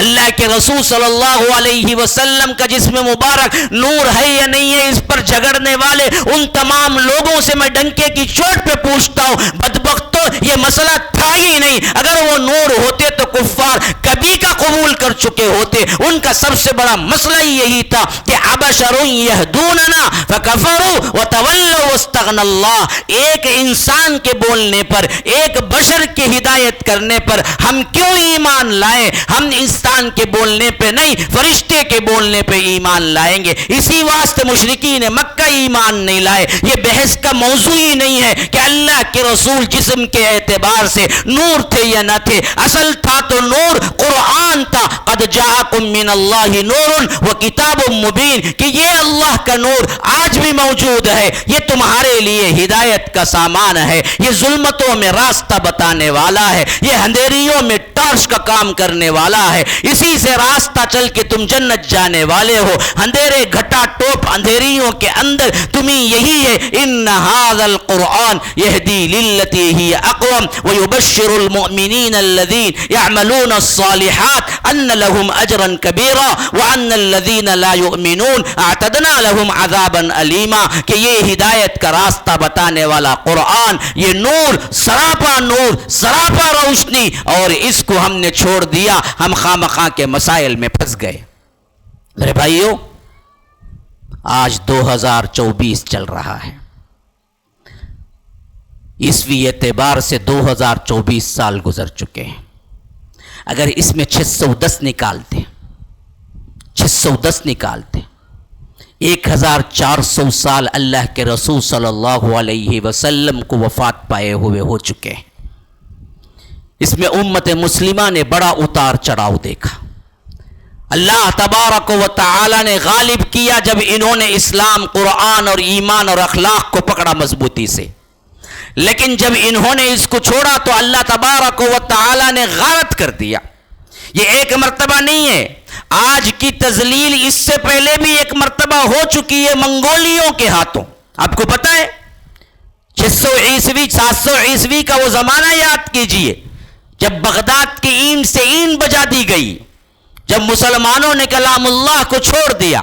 اللہ کے رسول صلی اللہ علیہ وسلم کا جسم مبارک نور ہے یا نہیں ہے؟ اس پر جھگڑنے والے ان تمام لوگوں سے میں ڈنکے کی چوٹ پہ پوچھتا ہوں، بدبختو یہ مسئلہ تھا ہی نہیں۔ اگر وہ نور ہوتے تو کفار کبھی کا قبول کر چکے ہوتے۔ ان کا سب سے بڑا مسئلہ ہی یہی تھا کہ ابشر یہدوننا فکفروا وتولوا واستغنى اللہ۔ ایک انسان کے بولنے پر، ایک بشر کی ہدایت کرنے پر ہم کیوں ایمان لائیں؟ ہم انسان کے بولنے پہ نہیں، فرشتے کے بولنے پہ ایمان لائیں گے۔ اسی واسطے مشرکین مکہ ایمان نہیں لائے۔ یہ بحث کا موضوع ہی نہیں ہے کہ اللہ کے رسول جسم کے اعتبار سے نور تھے یا نہ تھے، اصل تھا تو نور قرآن تھا۔ قد جاءکم من اللہ نور و کتاب مبین، کہ یہ اللہ کا نور آج بھی موجود ہے، یہ تمہارے لیے ہدایت کا سامان ہے، یہ ظلمتوں میں راستہ بتانے والا ہے، یہ اندھیریوں میں ٹارچ کا کام کرنے والا ہے، اسی سے راستہ چل کے تم جنت جانے والے ہو۔ اندھیرے گھٹا ٹوپ اندھیریوں کے اندر تمہیں یہی ہے، ان ھذا القرآن یہدی للتی ہی اقوم ویبشر المؤمنین الذین یعملون الصالحات ان لهم اجرا کبیرا وان الذین لا یؤمنون اعتدنا لهم عذابا علیما، کہ یہ ہدایت کا راستہ بتانے والا قرآن، یہ نور، سراپا نور، سراپا روشنی، اور اس کو ہم نے چھوڑ دیا، ہم خامخواہ کے مسائل میں پھنس گئے۔ میرے بھائیو، آج 2024 چل رہا ہے، عیسوی اعتبار سے 2024 سال گزر چکے ہیں۔ اگر اس میں 610 نکالتے 1400 سال اللہ کے رسول صلی اللہ علیہ وسلم کو وفات پائے ہوئے ہو چکے ہیں۔ اس میں امت مسلمہ نے بڑا اتار چڑھاؤ دیکھا۔ اللہ تبارک و تعالی نے غالب کیا جب انہوں نے اسلام، قرآن اور ایمان اور اخلاق کو پکڑا مضبوطی سے، لیکن جب انہوں نے اس کو چھوڑا تو اللہ تبارک و تعالی نے غارت کر دیا۔ یہ ایک مرتبہ نہیں ہے، آج کی تذلیل اس سے پہلے بھی ایک مرتبہ ہو چکی ہے منگولیوں کے ہاتھوں۔ آپ کو پتہ ہے 600 عیسوی 700 عیسوی کا وہ زمانہ یاد کیجئے جب بغداد کی اینٹ سے اینٹ بجا دی گئی، جب مسلمانوں نے کلام اللہ کو چھوڑ دیا،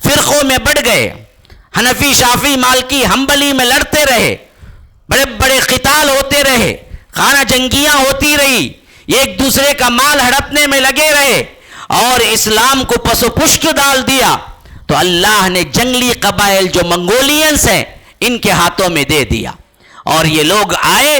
فرقوں میں بڑھ گئے، حنفی، شافعی، مالکی، حنبلی میں لڑتے رہے، بڑے بڑے قتال ہوتے رہے، خانہ جنگیاں ہوتی رہی، ایک دوسرے کا مال ہڑپنے میں لگے رہے اور اسلام کو پس و پشت ڈال دیا، تو اللہ نے جنگلی قبائل جو منگولینز ہیں ان کے ہاتھوں میں دے دیا، اور یہ لوگ آئے،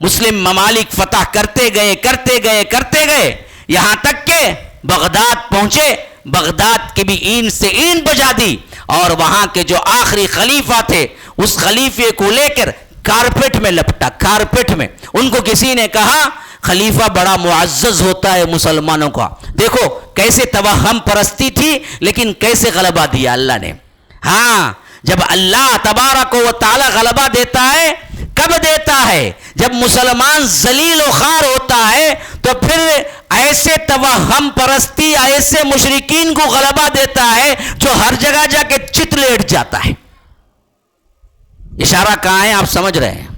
مسلم ممالک فتح کرتے گئے یہاں تک کہ بغداد پہنچے، بغداد کی بھی اینٹ سے اینٹ بجا دی، اور وہاں کے جو آخری خلیفہ تھے اس خلیفے کو لے کر کارپیٹ میں لپٹا، کارپیٹ میں۔ ان کو کسی نے کہا خلیفہ بڑا معزز ہوتا ہے مسلمانوں کا، دیکھو کیسے توہم پرستی تھی لیکن کیسے غلبہ دیا اللہ نے۔ ہاں، جب اللہ تبارک و تعالی غلبہ دیتا ہے، کب دیتا ہے؟ جب مسلمان ذلیل و خوار ہوتا ہے تو پھر ایسے توہم پرستی، ایسے مشرکین کو غلبہ دیتا ہے جو ہر جگہ جا کے چت لیٹ جاتا ہے۔ اشارہ کہاں ہے آپ سمجھ رہے ہیں؟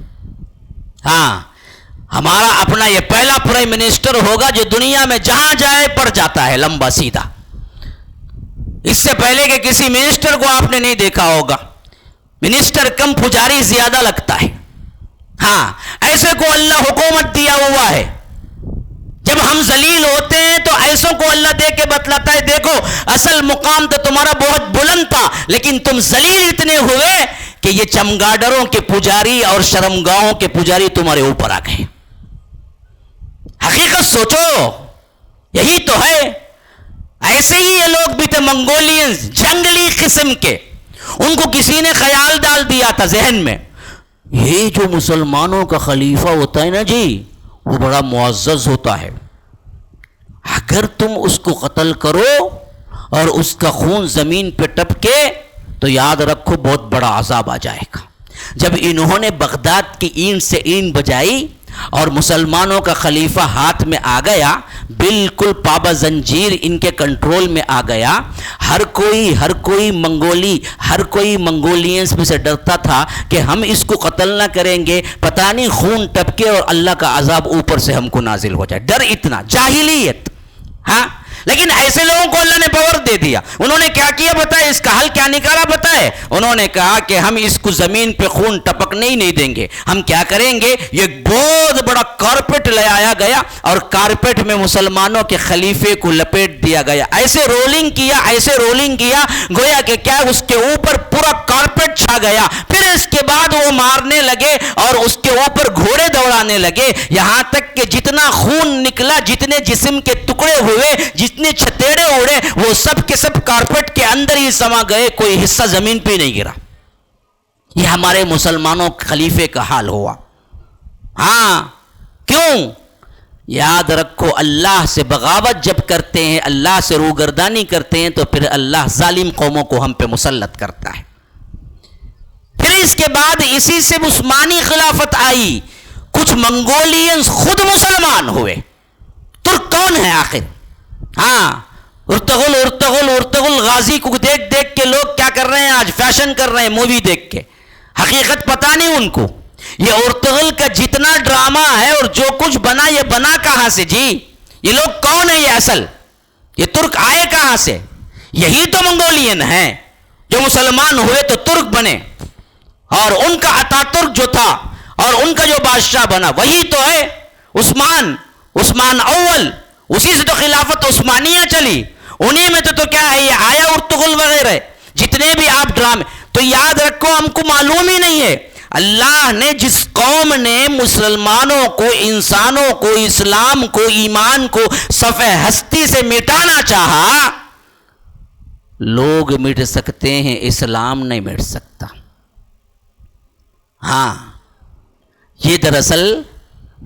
ہاں، ہمارا اپنا یہ پہلا پرائم منسٹر ہوگا جو دنیا میں جہاں جائے پڑ جاتا ہے لمبا سیدھا۔ اس سے پہلے کہ کسی منسٹر کو آپ نے نہیں دیکھا ہوگا، منسٹر کم پجاری زیادہ لگتا ہے۔ ہاں، ایسے کو اللہ حکومت دیا ہوا ہے۔ جب ہم ذلیل ہوتے ہیں تو ایسوں کو اللہ دے کے بتلاتا ہے، دیکھو اصل مقام تو تمہارا بہت بلند تھا لیکن تم ذلیل اتنے ہوئے کہ یہ چمگادڑوں کے پجاری اور شرمگاہوں کے پجاری تمہارے اوپر آ گئے۔ حقیقت سوچو، یہی تو ہے۔ ایسے ہی یہ لوگ بھی تھے منگولینز، جنگلی قسم کے، ان کو کسی نے خیال ڈال دیا تھا ذہن میں، یہ جو مسلمانوں کا خلیفہ ہوتا ہے نا جی، وہ بڑا معزز ہوتا ہے، اگر تم اس کو قتل کرو اور اس کا خون زمین پہ ٹپکے تو یاد رکھو بہت بڑا عذاب آ جائے گا۔ جب انہوں نے بغداد کی اینٹ سے اینٹ بجائی اور مسلمانوں کا خلیفہ ہاتھ میں آ گیا، بالکل پابا زنجیر ان کے کنٹرول میں آ گیا. ہر کوئی منگولینز میں سے ڈرتا تھا کہ ہم اس کو قتل نہ کریں گے، پتہ نہیں خون ٹپکے اور اللہ کا عذاب اوپر سے ہم کو نازل ہو جائے. ڈر اتنا، جاہلیت. ہاں، لیکن ایسے لوگوں کو اللہ نے پاور دے دیا. انہوں نے کیا کیا بتائے؟ اس کا حل کیا نکالا بتائے؟ انہوں نے کہا کہ ہم اس کو زمین پہ خون ٹپکنے ہی نہیں دیں گے. ہم کیا کریں گے؟ یہ بہت بڑا کارپیٹ لے آیا گیا اور کارپیٹ میں مسلمانوں کے خلیفے کو لپیٹ دیا گیا. ایسے رولنگ کیا گویا کہ کیا اس کے اوپر پورا کارپیٹ چھا گیا. پھر اس کے بعد وہ مارنے لگے اور اس کے اوپر گھوڑے دوڑانے لگے، یہاں تک کہ جتنا خون نکلا، جتنے جسم کے ٹکڑے ہوئے، جتنے چھتیڑے اڑے، وہ سب کے سب کارپیٹ کے اندر ہی سما گئے، کوئی حصہ زمین پہ نہیں گرا. یہ ہمارے مسلمانوں کے خلیفے کا حال ہوا. ہاں، کیوں؟ یاد رکھو، اللہ سے بغاوت جب کرتے ہیں، اللہ سے روگردانی کرتے ہیں، تو پھر اللہ ظالم قوموں کو ہم پہ مسلط کرتا ہے. پھر اس کے بعد اسی سے عثمانی خلافت آئی. کچھ منگولینز خود مسلمان ہوئے. ترک کون ہے آخر؟ ہاں، ارطغرل غازی کو دیکھ کے لوگ کیا کر رہے ہیں؟ آج فیشن کر رہے ہیں مووی دیکھ کے. حقیقت پتہ نہیں ان کو. یہ ارطغرل کا جتنا ڈرامہ ہے اور جو کچھ بنا، یہ بنا کہاں سے جی؟ یہ لوگ کون ہے؟ یہ اصل یہ ترک آئے کہاں سے؟ یہی تو منگولین ہیں جو مسلمان ہوئے تو ترک بنے. اور ان کا اتا ترک جو تھا اور ان کا جو بادشاہ بنا وہی تو ہے عثمان اول. اسی سے تو خلافت عثمانیہ چلی. انہی میں تو کیا ہے؟ یہ آیا ارطغرل وغیرہ جتنے بھی آپ ڈرامے. تو یاد رکھو، ہم کو معلوم ہی نہیں ہے. اللہ نے جس قوم نے مسلمانوں کو، انسانوں کو، اسلام کو، ایمان کو صفحہ ہستی سے مٹانا چاہا. لوگ مٹ سکتے ہیں، اسلام نہیں مٹ سکتا. ہاں، یہ دراصل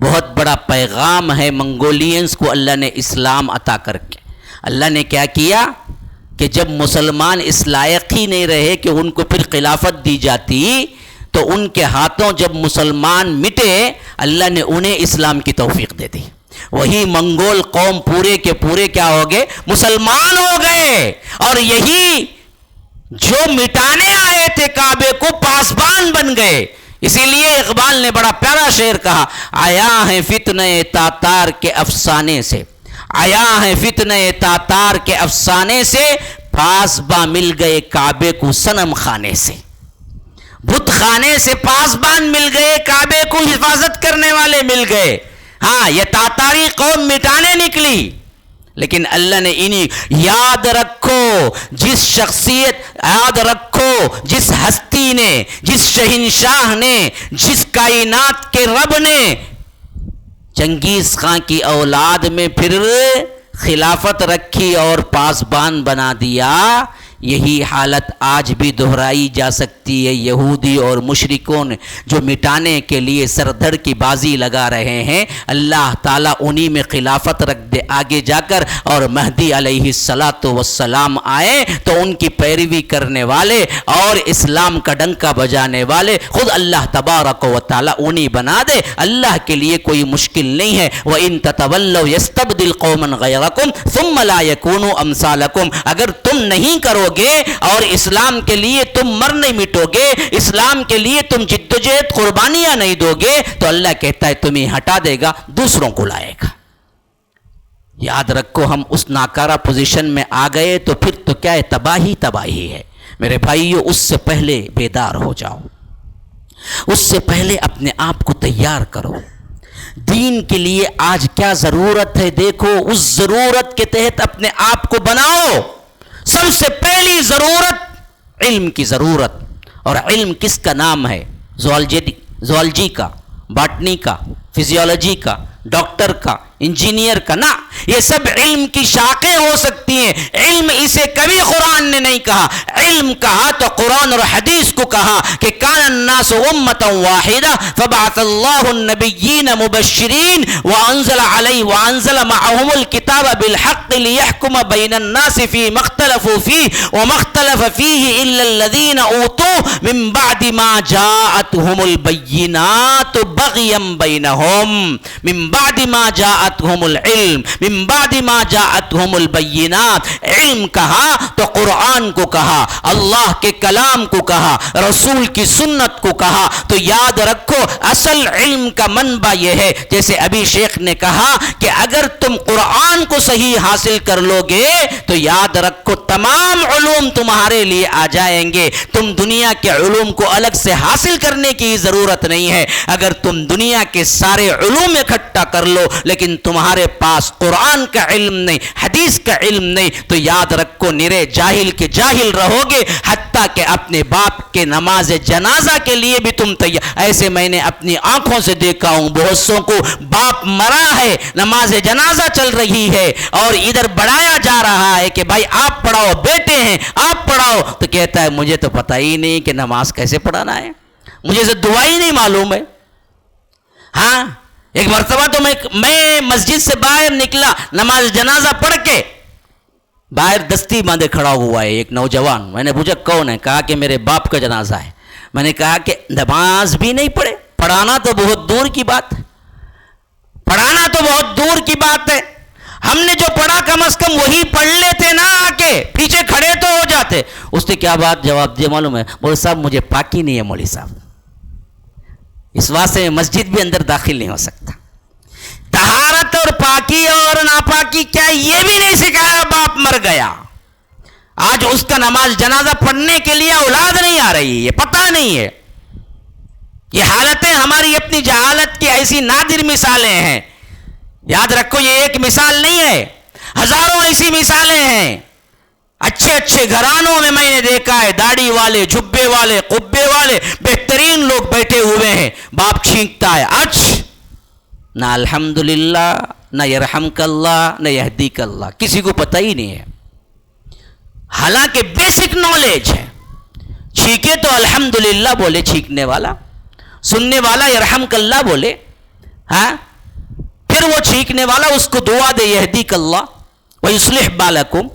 بہت بڑا پیغام ہے منگولینز کو اللہ نے اسلام عطا کر کے. اللہ نے کیا کیا کہ جب مسلمان اس لائق ہی نہیں رہے کہ ان کو پھر خلافت دی جاتی، تو ان کے ہاتھوں جب مسلمان مٹے، اللہ نے انہیں اسلام کی توفیق دے دی. وہی منگول قوم پورے کے پورے کیا ہو گئے؟ مسلمان ہو گئے. اور یہی جو مٹانے آئے تھے کعبے کو، پاسبان بن گئے. اسی لیے اقبال نے بڑا پیارا شعر کہا، آیا ہے فتنہ تاتار کے افسانے سے، آیا ہے فتنہ تاتار کے افسانے سے، پاسباں مل گئے کعبے کو صنم خانے سے. بت خانے سے پاسبان مل گئے، کعبے کو حفاظت کرنے والے مل گئے. ہاں، یہ تاتاری قوم مٹانے نکلی، لیکن اللہ نے یاد رکھو، جس شخصیت، یاد رکھو جس ہستی نے، جس شہنشاہ نے، جس کائنات کے رب نے چنگیز خان کی اولاد میں پھر خلافت رکھی اور پاسبان بنا دیا. یہی حالت آج بھی دہرائی جا سکتی ہے. یہودی اور مشرکون جو مٹانے کے لیے سردھڑ کی بازی لگا رہے ہیں، اللہ تعالیٰ انہی میں خلافت رکھ دے آگے جا کر. اور مہدی علیہ السلام آئے تو ان کی پیروی کرنے والے اور اسلام کا ڈنکا بجانے والے خود اللہ تبارک و تعالیٰ انہی بنا دے. اللہ کے لیے کوئی مشکل نہیں ہے. وَإِن تَتَوَلَّوْا يَسْتَبْدِلْ قَوْمًا غَيْرَكُمْ ثُمَّ لَا يَكُونُوا أَمْثَالَكُمْ. اگر تم نہیں کرو گے اور اسلام کے لیے تم مر نہیں مٹو گے، اسلام کے لیے تم جدوجہد قربانیاں نہیں دو گے، تو اللہ کہتا ہے تمہیں ہٹا دے گا، دوسروں کو لائے گا. یاد رکھو، ہم اس ناکارہ پوزیشن میں آ گئے تو پھر تو کیا ہے؟ تباہی ہے. میرے بھائیو، اس سے پہلے بیدار ہو جاؤ، اس سے پہلے اپنے آپ کو تیار کرو. دین کے لیے آج کیا ضرورت ہے دیکھو، اس ضرورت کے تحت اپنے آپ کو بناؤ. سب سے پہلی ضرورت علم کی ضرورت. اور علم کس کا نام ہے؟ زوالوجی کا، باٹنی کا، فزیولوجی کا، ڈاکٹر کا، انجینئر کا. نا، یہ سب علم کی شاخیں ہو سکتی ہیں. علم اس سے کبھی قرآن نے نہیں کہا. علم کہا تو قرآن اور حدیث کو کہا کہ کان الناس امۃ واحدہ فبعث اللہ النبیین مبشرین وانزل معهم الکتاب بالحق لیحکم بین الناس فیما اختلفوا فیہ وما اختلف فیہ الا الذین اوتوا من بعد ما جاءتهم البینات بغیا بینہم من بعد ما جاءتهم العلم من بعد ما جاءتهم البینات. علم کہا تو قرآن کو کہا, اللہ کے کلام کو کہا, رسول کی سنت کو کہا. تو یاد رکھو اصل علم کا منبع یہ ہے, جیسے ابھی شیخ نے کہا کہ اگر تم قرآن کو صحیح حاصل کر لو گے تو یاد رکھو تمام علوم تمہارے لیے آ جائیں گے. تم دنیا کے علوم کو الگ سے حاصل کرنے کی ضرورت نہیں ہے. اگر تم دنیا کے سارے علوم اکٹھا کر لو لیکن تمہارے پاس قرآن کا علم نہیں, حدیث کا علم نہیں, تو یاد رکھو نرے جاہل کے جاہل رہو گے. حتیٰ کہ اپنے باپ کے نماز جنازہ کے لیے بھی تم تیار. ایسے میں نے اپنی آنکھوں سے دیکھا ہوں بہت سوں کو, باپ مرا ہے, نماز جنازہ چل رہی ہے اور ادھر بڑھایا جا رہا ہے کہ بھائی آپ پڑھاؤ, بیٹے ہیں آپ پڑھاؤ, تو کہتا ہے مجھے تو پتہ ہی نہیں کہ نماز کیسے پڑھانا ہے, مجھے سے دعا ہی نہیں معلوم ہے. ہاں ایک مرتبہ تو میں مسجد سے باہر نکلا, نماز جنازہ پڑھ کے باہر دستی باندھے کھڑا ہوا ہے ایک نوجوان. میں نے پوچھا کون ہے؟ کہا کہ میرے باپ کا جنازہ ہے. میں نے کہا کہ نماز بھی نہیں پڑھے, پڑھانا تو بہت دور کی بات ہے, پڑھانا تو بہت دور کی بات ہے. ہم نے جو پڑھا کم از کم وہی پڑھ لیتے نا, آ کے پیچھے کھڑے تو ہو جاتے. اس نے کیا بات جواب دیا معلوم ہے؟ مولوی صاحب مجھے پاکی نہیں ہے مولوی صاحب, اس واسطے میں مسجد بھی اندر داخل نہیں ہو سکتا. طہارت اور پاکی اور ناپاکی کیا یہ بھی نہیں سکھایا, باپ مر گیا. آج اس کا نماز جنازہ پڑھنے کے لیے اولاد نہیں آ رہی, یہ پتہ نہیں ہے. یہ حالتیں ہماری اپنی جہالت کی ایسی نادر مثالیں ہیں. یاد رکھو یہ ایک مثال نہیں ہے, ہزاروں ایسی مثالیں ہیں. اچھے اچھے گھرانوں میں نے دیکھا ہے داڑھی والے, جبے والے, قبے والے, بہترین لوگ بیٹھے ہوئے ہیں. باپ چھینکتا ہے اچھ, نہ الحمدللہ, نہ یرحمک اللہ, نہ یہدیک اللہ, کسی کو پتہ ہی نہیں ہے. حالانکہ بیسک نالج ہے. چھینکے تو الحمدللہ بولے چھینکنے والا, سننے والا یرحمک اللہ بولے. ہاں پھر وہ چھینکنے والا اس کو دعا دے یہدیک اللہ ویصلح بالکم.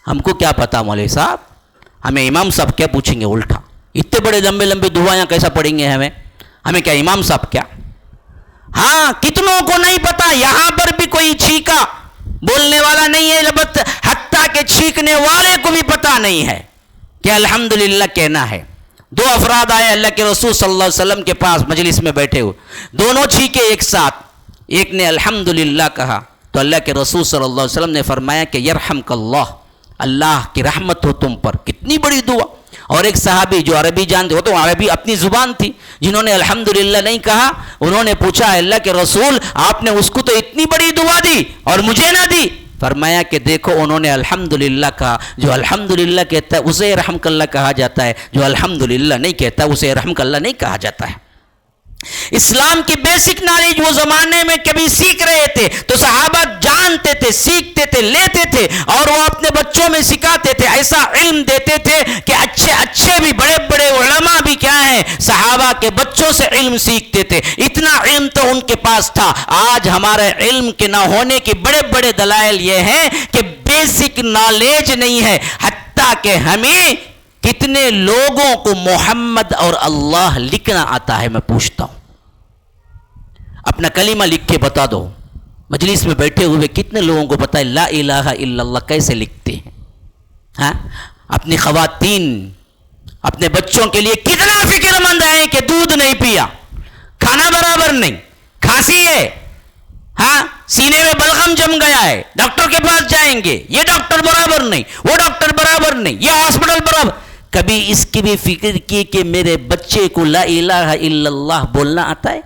ہم کو کیا پتا مولوی صاحب, ہمیں امام صاحب کیا پوچھیں گے الٹا, اتنے بڑے لمبے لمبے دعائیں کیسا پڑھیں گے ہمیں کیا امام صاحب کیا. ہاں کتنوں کو نہیں پتا, یہاں پر بھی کوئی چھینکا بولنے والا نہیں ہے, حتیٰ کہ چھینکنے والے کو بھی پتا نہیں ہے کہ الحمدللہ کہنا ہے. دو افراد آئے اللہ کے رسول صلی اللہ علیہ وسلم کے پاس مجلس میں بیٹھے ہوئے, دونوں چھینکے ایک ساتھ. ایک نے الحمدللہ کہا تو اللہ کے رسول صلی اللہ علیہ وسلم نے فرمایا کہ یرحمک اللہ, اللہ کی رحمت ہو تم پر. کتنی بڑی دعا. اور ایک صحابی جو عربی جانتے ہو, تو عربی اپنی زبان تھی, جنہوں نے الحمدللہ نہیں کہا, انہوں نے پوچھا اللہ کے رسول آپ نے اس کو تو اتنی بڑی دعا دی اور مجھے نہ دی. فرمایا کہ دیکھو انہوں نے الحمدللہ کہا, جو الحمدللہ کہتا ہے اسے رحمک اللہ کہا جاتا ہے, جو الحمدللہ نہیں کہتا اسے رحمک اللہ نہیں کہا جاتا ہے. اسلام کی بیسک نالج وہ زمانے میں کبھی سیکھ رہے تھے تو صحابہ جانتے تھے, سیکھتے تھے, لیتے تھے اور وہ اپنے بچوں میں سکھاتے تھے. ایسا علم دیتے تھے کہ اچھے بھی بڑے بڑے علماء بھی کیا ہیں صحابہ کے بچوں سے علم سیکھتے تھے. اتنا علم تو ان کے پاس تھا. آج ہمارے علم کے نہ ہونے کے بڑے بڑے دلائل یہ ہیں کہ بیسک نالج نہیں ہے. حتیٰ کہ ہمیں کتنے لوگوں کو محمد اور اللہ لکھنا آتا ہے؟ میں پوچھتا ہوں, اپنا کلمہ لکھ کے بتا دو. مجلس میں بیٹھے ہوئے کتنے لوگوں کو پتا ہے لا الہ الا اللہ کیسے لکھتے ہیں؟ ہاں اپنی خواتین اپنے بچوں کے لیے کتنا فکر مند ہیں کہ دودھ نہیں پیا, کھانا برابر نہیں, کھانسی ہے, ہاں سینے میں بلغم جم گیا ہے, ڈاکٹر کے پاس جائیں گے, یہ ڈاکٹر برابر نہیں, وہ ڈاکٹر برابر نہیں, یہ ہاسپٹل برابر. کبھی اس کی بھی فکر کی کہ میرے بچے کو لا الہ الا اللہ بولنا آتا ہے؟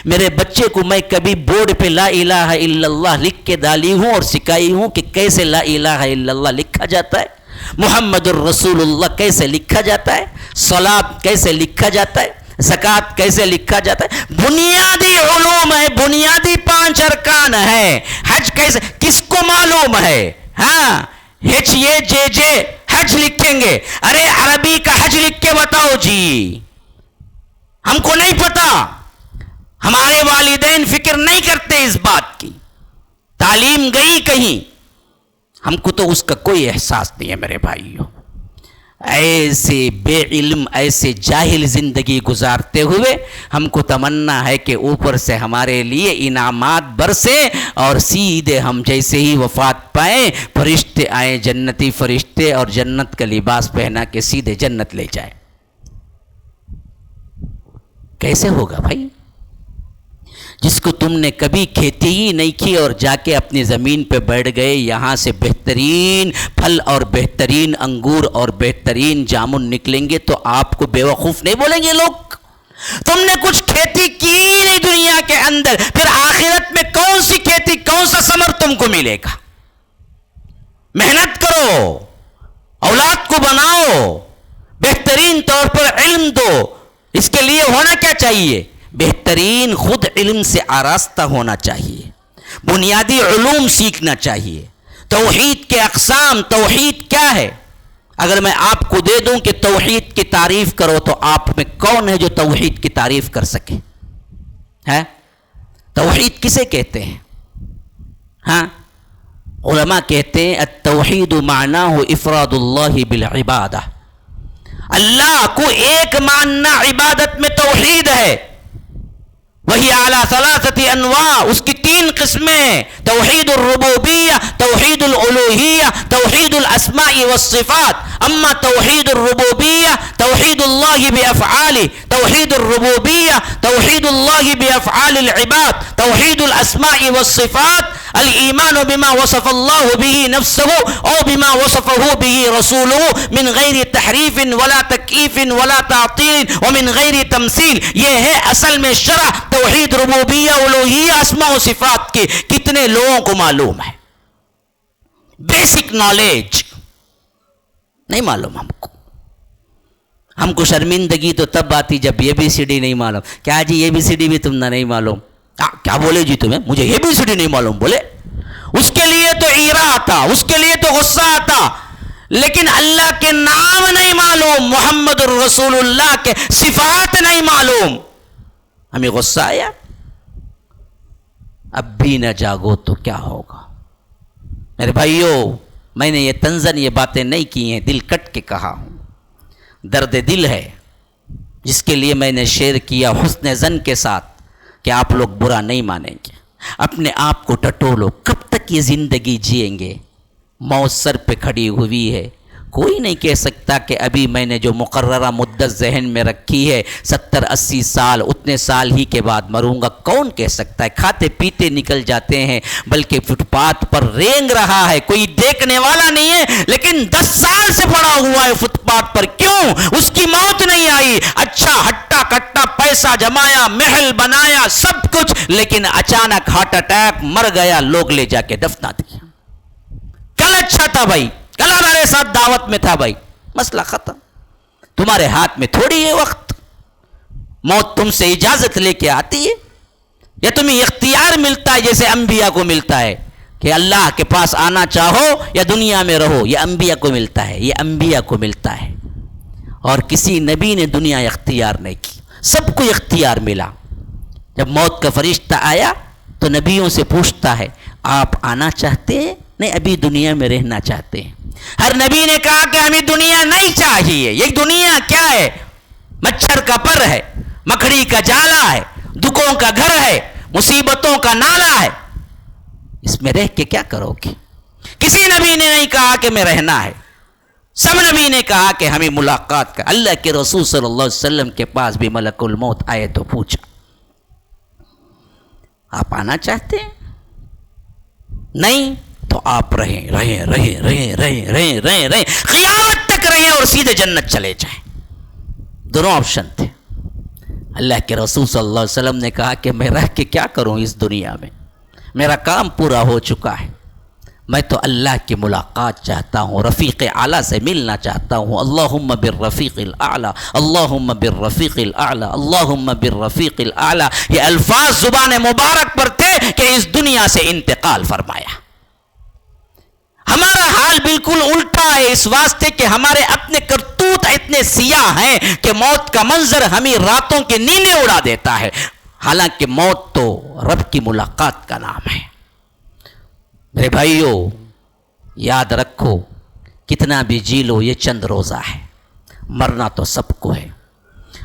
میرے بچے کو میں کبھی بورڈ پہ لا الہ الا اللہ لکھ کے ڈالی ہوں اور سکھائی ہوں کہ کیسے لا الہ الا اللہ لکھا جاتا ہے, محمد الرسول اللہ کیسے لکھا جاتا ہے, صلاۃ کیسے لکھا جاتا ہے, زکوٰۃ کیسے لکھا جاتا ہے؟ بنیادی علوم ہے, بنیادی 5 ارکان ہے. حج کیسے, کس کو معلوم ہے؟ ہاں HAJJ حج لکھیں گے. ارے عربی کا حج لکھ کے بتاؤ جی, ہم کو نہیں پتا, ہمارے والدین فکر نہیں کرتے اس بات کی, تعلیم گئی کہیں, ہم کو تو اس کا کوئی احساس نہیں ہے میرے بھائیوں. ایسے بے علم, ایسے جاہل زندگی گزارتے ہوئے ہم کو تمنا ہے کہ اوپر سے ہمارے لیے انعامات برسے اور سیدھے ہم جیسے ہی وفات پائیں فرشتے آئیں, جنتی فرشتے, اور جنت کا لباس پہنا کے سیدھے جنت لے جائیں. کیسے ہوگا بھائی؟ جس کو تم نے کبھی کھیتی ہی نہیں کی اور جا کے اپنی زمین پہ بیٹھ گئے, یہاں سے بہترین پھل اور بہترین انگور اور بہترین جامن نکلیں گے, تو آپ کو بیوقوف نہیں بولیں گے لوگ؟ تم نے کچھ کھیتی کی نہیں دنیا کے اندر, پھر آخرت میں کون سی کھیتی, کون سا ثمر تم کو ملے گا؟ محنت کرو, اولاد کو بناؤ, بہترین طور پر علم دو. اس کے لیے ہونا کیا چاہیے؟ بہترین خود علم سے آراستہ ہونا چاہیے, بنیادی علوم سیکھنا چاہیے. توحید کے اقسام, توحید کیا ہے؟ اگر میں آپ کو دے دوں کہ توحید کی تعریف کرو, تو آپ میں کون ہے جو توحید کی تعریف کر سکے؟ ہے توحید کسے کہتے ہیں؟ ہاں, علماء کہتے ہیں التوحید معناہ افراد اللہ بالعبادہ, اللہ کو ایک ماننا عبادت میں توحید ہے. وہی اعلیٰ ثلاثت انواع, اس کی 3 قسمیں, توحید الربوبیہ, توحید الالوہیہ, توحید الاسماء والصفات. اما توحید الربوبیہ توحید اللہ بافعالہ, توحید الربوبیہ توحید اللہ بافعال العباد, توحید الاسماء والصفات الایمان بما وصف اللہ به نفسه او بما وصفه به رسوله من غیر تحریف ولا تکییف ولا تعطیل ومن غیر تمثیل. یہ ہے اصل میں شرح توحید ربوبیہ الوہیہ اسماء و صفات کی. کتنے لوگوں کو معلوم ہے؟ بیسک نالج نہیں معلوم ہم کو. ہم کو شرمندگی تو تب آتی جب ABCD نہیں معلوم. کیا جی ABCD بھی تم نے نہیں معلوم؟ کیا بولے جی تمہیں؟ مجھے ABCD نہیں معلوم بولے. اس کے لیے تو ایرا آتا, اس کے لیے تو غصہ آتا, لیکن اللہ کے نام نہیں معلوم, محمد الرسول اللہ کے صفات نہیں معلوم, ہمیں غصہ آیا. اب بھی نہ جاگو تو کیا ہوگا؟ میرے بھائیوں, میں نے یہ طنزاً یہ باتیں نہیں کی ہیں, دل کٹ کے کہا ہوں. درد دل ہے جس کے لیے میں نے شیئر کیا حسن ظن کے ساتھ کہ آپ لوگ برا نہیں مانیں گے. اپنے آپ کو ٹٹولو, کب تک یہ زندگی جئیں گے؟ موت سر پہ کھڑی ہوئی ہے. کوئی نہیں کہہ سکتا کہ ابھی میں نے جو مقررہ مدت ذہن میں رکھی ہے 70-80 سال, اتنے سال ہی کے بعد مروں گا. کون کہہ سکتا ہے؟ کھاتے پیتے نکل جاتے ہیں, بلکہ فٹ پاتھ پر رینگ رہا ہے, کوئی دیکھنے والا نہیں ہے, لیکن 10 سال سے پڑا ہوا ہے فٹ پاتھ پر. کیوں؟ اس کی موت نہیں آئی. اچھا ہٹا کٹا پیسہ جمایا, محل بنایا, سب کچھ, لیکن اچانک ہارٹ اٹیک, مر گیا, لوگ لے جا کے دفنا دیا. کل اچھا تھا بھائی, کل ہمارے ساتھ دعوت میں تھا بھائی, مسئلہ ختم. تمہارے ہاتھ میں تھوڑی ہے وقت. موت تم سے اجازت لے کے آتی ہے, یا تمہیں اختیار ملتا ہے جیسے انبیاء کو ملتا ہے کہ اللہ کے پاس آنا چاہو یا دنیا میں رہو. یہ انبیاء کو ملتا ہے, یہ انبیاء کو ملتا ہے. اور کسی نبی نے دنیا اختیار نہیں کی, سب کو اختیار ملا. جب موت کا فرشتہ آیا تو نبیوں سے پوچھتا ہے آپ آنا چاہتے ہیں؟ نہیں, ابھی دنیا میں رہنا چاہتے ہیں. ہر نبی نے کہا کہ ہمیں دنیا نہیں چاہیے. یہ دنیا کیا ہے؟ مچھر کا پر ہے, مکڑی کا جالا ہے, دکھوں کا گھر ہے, مصیبتوں کا نالا ہے. اس میں رہ کے کیا کرو گے؟ کسی نبی نے نہیں کہا کہ میں رہنا ہے. سب نبی نے کہا کہ ہمیں ملاقات کا. اللہ کے رسول صلی اللہ علیہ وسلم کے پاس بھی ملک الموت آئے تو پوچھا آپ آنا چاہتے ہیں؟ نہیں تو آپ رہیں قیامت تک رہیں اور سیدھے جنت چلے جائیں. دونوں آپشن تھے. اللہ کے رسول صلی اللہ علیہ وسلم نے کہا کہ میں رہ کے کیا کروں اس دنیا میں, میرا کام پورا ہو چکا ہے. میں تو اللہ کی ملاقات چاہتا ہوں, رفیق اعلیٰ سے ملنا چاہتا ہوں. اللہم بالرفیق الاعلیٰ, اللہم بالرفیق الاعلیٰ, اللہم بالرفیق الاعلیٰ. یہ الفاظ زبان مبارک پر تھے کہ اس دنیا سے انتقال فرمایا. ہمارا حال بالکل ہے اس واسطے کہ ہمارے اپنے کرتوت اتنے سیاہ ہیں کہ موت کا منظر ہمیں راتوں کی نیندیں اڑا دیتا ہے، حالانکہ موت تو رب کی ملاقات کا نام ہے۔ میرے بھائیو یاد رکھو، کتنا بھی جی لو یہ چند روزہ ہے، مرنا تو سب کو ہے،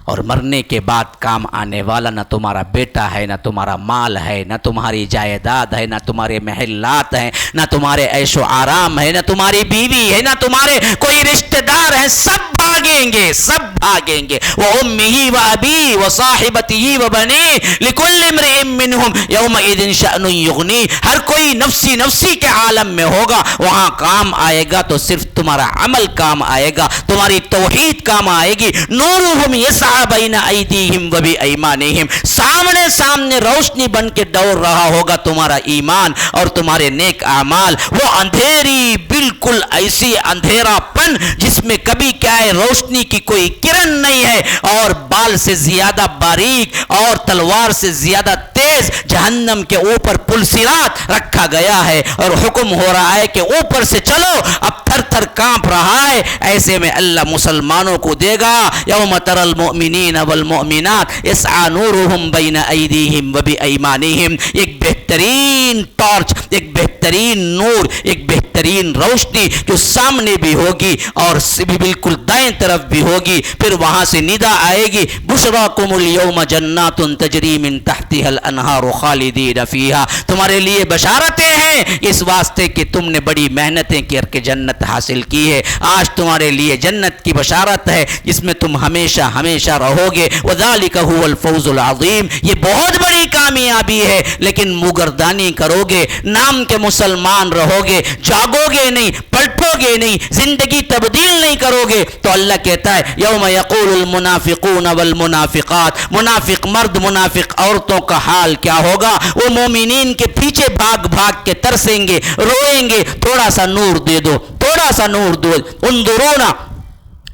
اور مرنے کے بعد کام آنے والا نہ تمہارا بیٹا ہے، نہ تمہارا مال ہے، نہ تمہاری جائیداد ہے، نہ تمہارے محلات ہیں، نہ تمہارے عیش و آرام ہے، نہ تمہاری بیوی ہے، نہ تمہارے کوئی رشتہ دار ہیں، سب بھاگیں گے، سب بھاگیں گے۔ وَأُمِّهِ وَأَبِيهِ وَصَاحِبَتِهِ وَبَنِيهِ لِكُلِّ امْرِئٍ مِّنْهُمْ يَوْمَئِذٍ شَأْنٌ يُغْنِيهِ، ہر کوئی نفسی نفسی کے عالم میں ہوگا، وہاں کام آئے گا تو صرف تمہارا عمل کام آئے گا، تمہاری توحید کام آئے گی۔ نورہم یسعی بین ایدیہم وبایمانہم، سامنے سامنے روشنی بن کے دوڑ رہا ہوگا تمہارا ایمان اور تمہارے نیک اعمال، وہ اندھیری بالکل ایسی اندھیرا پن جس میں کبھی کیا ہے روشنی کی کوئی کرن نہیں ہے، اور بال سے زیادہ باریک اور تلوار سے زیادہ تیز جہنم کے اوپر پل صراط رکھا گیا ہے، اور حکم ہو رہا ہے کہ اوپر سے چلو، اب تھر تھر کانپ رہا ہے۔ ایسے میں اللہ مسلمانوں کو دے گا، یوم تری المؤمنین والمؤمنات یسعی نورہم بین ایدیہم وبایمانہم، ایک بہترین ٹارچ، ایک بہترین نور، ایک بہترین روشنی جو سامنے بھی ہوگی اور بھی بالکل دائیں طرف بھی ہوگی۔ پھر وہاں سے ندا آئے گی، بشراکم اليوم جنات تجری من تحتها الانہار خالدین فیہا، تمہارے لیے بشارتیں ہیں اس واسطے کہ تم نے بڑی محنتیں کر کے جنت حاصل کی ہے، آج تمہارے لیے جنت کی بشارت ہے جس میں تم ہمیشہ ہمیشہ رہو گے۔ وذالک هو الفوز العظیم، یہ بہت بڑی کامیابی ہے، لیکن منگردانی کرو گے، نام کے مسلمان رہو گے، جاگو گے نہیں، پلٹو گے نہیں، زندگی تبدیل نہیں کرو گے، تو اللہ کہتا ہے یوم یقول المنافقون والمنافقات، منافق مرد منافق عورتوں کا حال کیا ہوگا؟ وہ مومنین کے پیچھے بھاگ بھاگ کے ترسیں گے، روئیں گے، تھوڑا سا نور دے دو، تھوڑا سا نور دو، انظرونا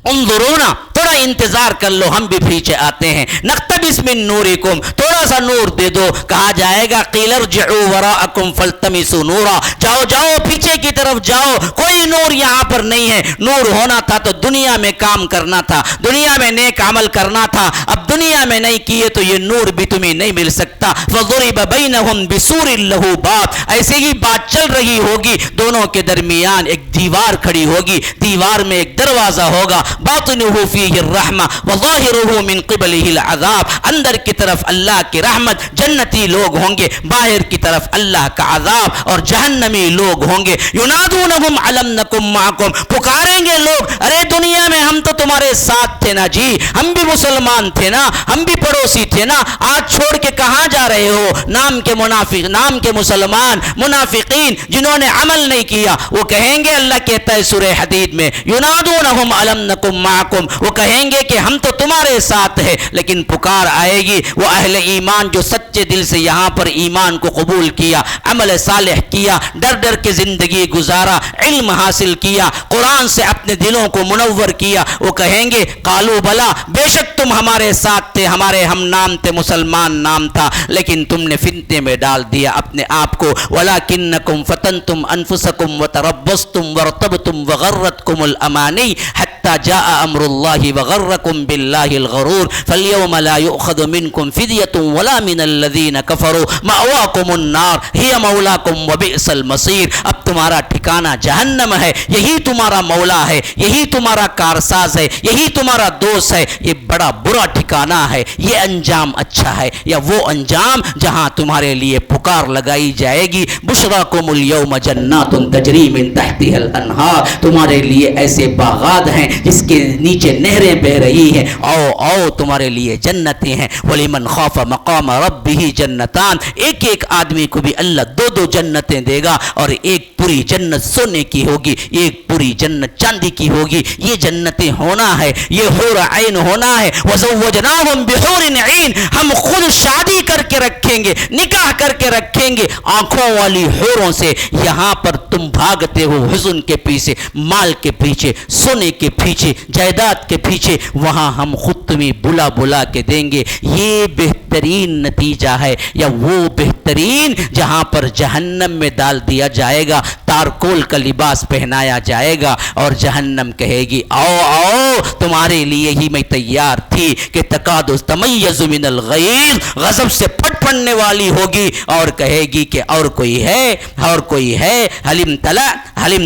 انظرونا، تھوڑا انتظار کر لو، ہم بھی پیچھے آتے ہیں، نقتبس من نورکم، تھوڑا سا نور دے دو۔ کہا جائے گا قیل ارجعوا وراءکم فالتمسوا نورا، جاؤ جاؤ پیچھے کی طرف جاؤ، کوئی نور یہاں پر نہیں ہے۔ نور ہونا تھا تو دنیا میں کام کرنا تھا، دنیا میں نیک عمل کرنا تھا، اب دنیا میں نہیں کیے تو یہ نور بھی تمہیں نہیں مل سکتا۔ فضرب بینہم بسور لہ باب، ایسے ہی بات چل رہی ہوگی، دونوں کے درمیان ایک دیوار کھڑی ہوگی، دیوار میں ایک دروازہ ہوگا، باطنہ فیہ الرحمہ وظاہرہ من قبلہ العذاب، اندر کی طرف اللہ کی رحمت، جنتی لوگ ہوں گے، باہر کی طرف اللہ کا عذاب اور جہنمی لوگ ہوں گے۔ ینادونہم علم نکم معکم، پکاریں گے لوگ، ارے دنیا میں ہم تو تمہارے ساتھ تھے نا جی، ہم بھی مسلمان تھے نا، ہم بھی پڑوسی تھے نا، آج چھوڑ کے کہاں جا رہے ہو؟ نام کے منافق، نام کے مسلمان، منافقین جنہوں نے عمل نہیں کیا، وہ کہیں گے، اللہ کہتا ہے سورہ حدید میں، ینادونہم علم نکم معکم، وہ کہیں گے کہ ہم تو تمہارے ساتھ ہیں، لیکن پکار آئے گی وہ اہل ایمان جو سچے دل سے یہاں پر ایمان کو قبول کیا، عمل صالح کیا، ڈر ڈر کے زندگی گزارا، علم حاصل کیا، قرآن سے اپنے دلوں کو منور کیا، وہ کہیں گے قالوا بلا، بے شک تم ہمارے ساتھ تھے، ہمارے ہم نام تھے، مسلمان نام تھا، لیکن تم نے فتنے میں ڈال دیا اپنے آپ کو، ولکنکم فتنتم انفسکم وتربصتم وارتبتم وغرتکم الامانی حتی جاء امر اللہ وغرکم باللہ الغرور فالیوم لا یؤخذ منکم فدیۃ ولا من الذین کفروا مأواکم النار ہی مولاکم وبئس المصیر، اب تمہارا ٹھکانہ جہنم ہے، یہی تمہارا مولا ہے، یہی تمہارا کارساز ہے، یہی تمہارا دوست ہے، یہ بڑا برا ٹھکانہ ہے، یہ انجام اچھا ہے یا وہ انجام جہاں تمہارے لیے پکار لگائی جائے گی، بشراکم اليوم جنات تجری من تحتها الانہار، تمہارے لیے ایسے باغات ہیں جس کے نیچے نہریں بہ رہی ہیں، آؤ آؤ تمہارے لیے جنتیں ہیں، وَلِمَنْ خَافَ مَقَامَ رَبِّهِ جنتان، ایک ایک آدمی کو بھی اللہ دو دو جنتیں دے گا، اور ایک پوری جنت سونے کی ہوگی، ایک پوری جنت چاندی کی ہوگی، یہ جنتیں ہونا ہے، یہ حور عین ہونا ہے، وَزَوَّجْنَاهُمْ بِحُورٍ عِین، ہم خود شادی کر کے رکھیں گے، نکاح کر کے رکھیں گے آنکھوں والی حوروں سے، یہاں پر تم بھاگتے ہو حزن کے پیچھے، مال کے پیچھے، سونے کے پیچھے، جائیداد کے پیچھے، وہاں ہم خود تمہیں بلا بلا کے دیں گے۔ یہ بہترین نتیجہ ہے یا وہ بہترین جہاں پر جہنم میں ڈال دیا جائے گا، چارکول کا لباس پہنایا جائے گا اور جہنم کہے گی آؤ آؤ تمہارے لیے ہی میں تیار تھی کہ تکاد تمیز من الغیظ، غضب سے پھٹ پڑنے والی ہوگی اور کہے گی کہ اور کوئی ہے، اور کوئی ہے، حلم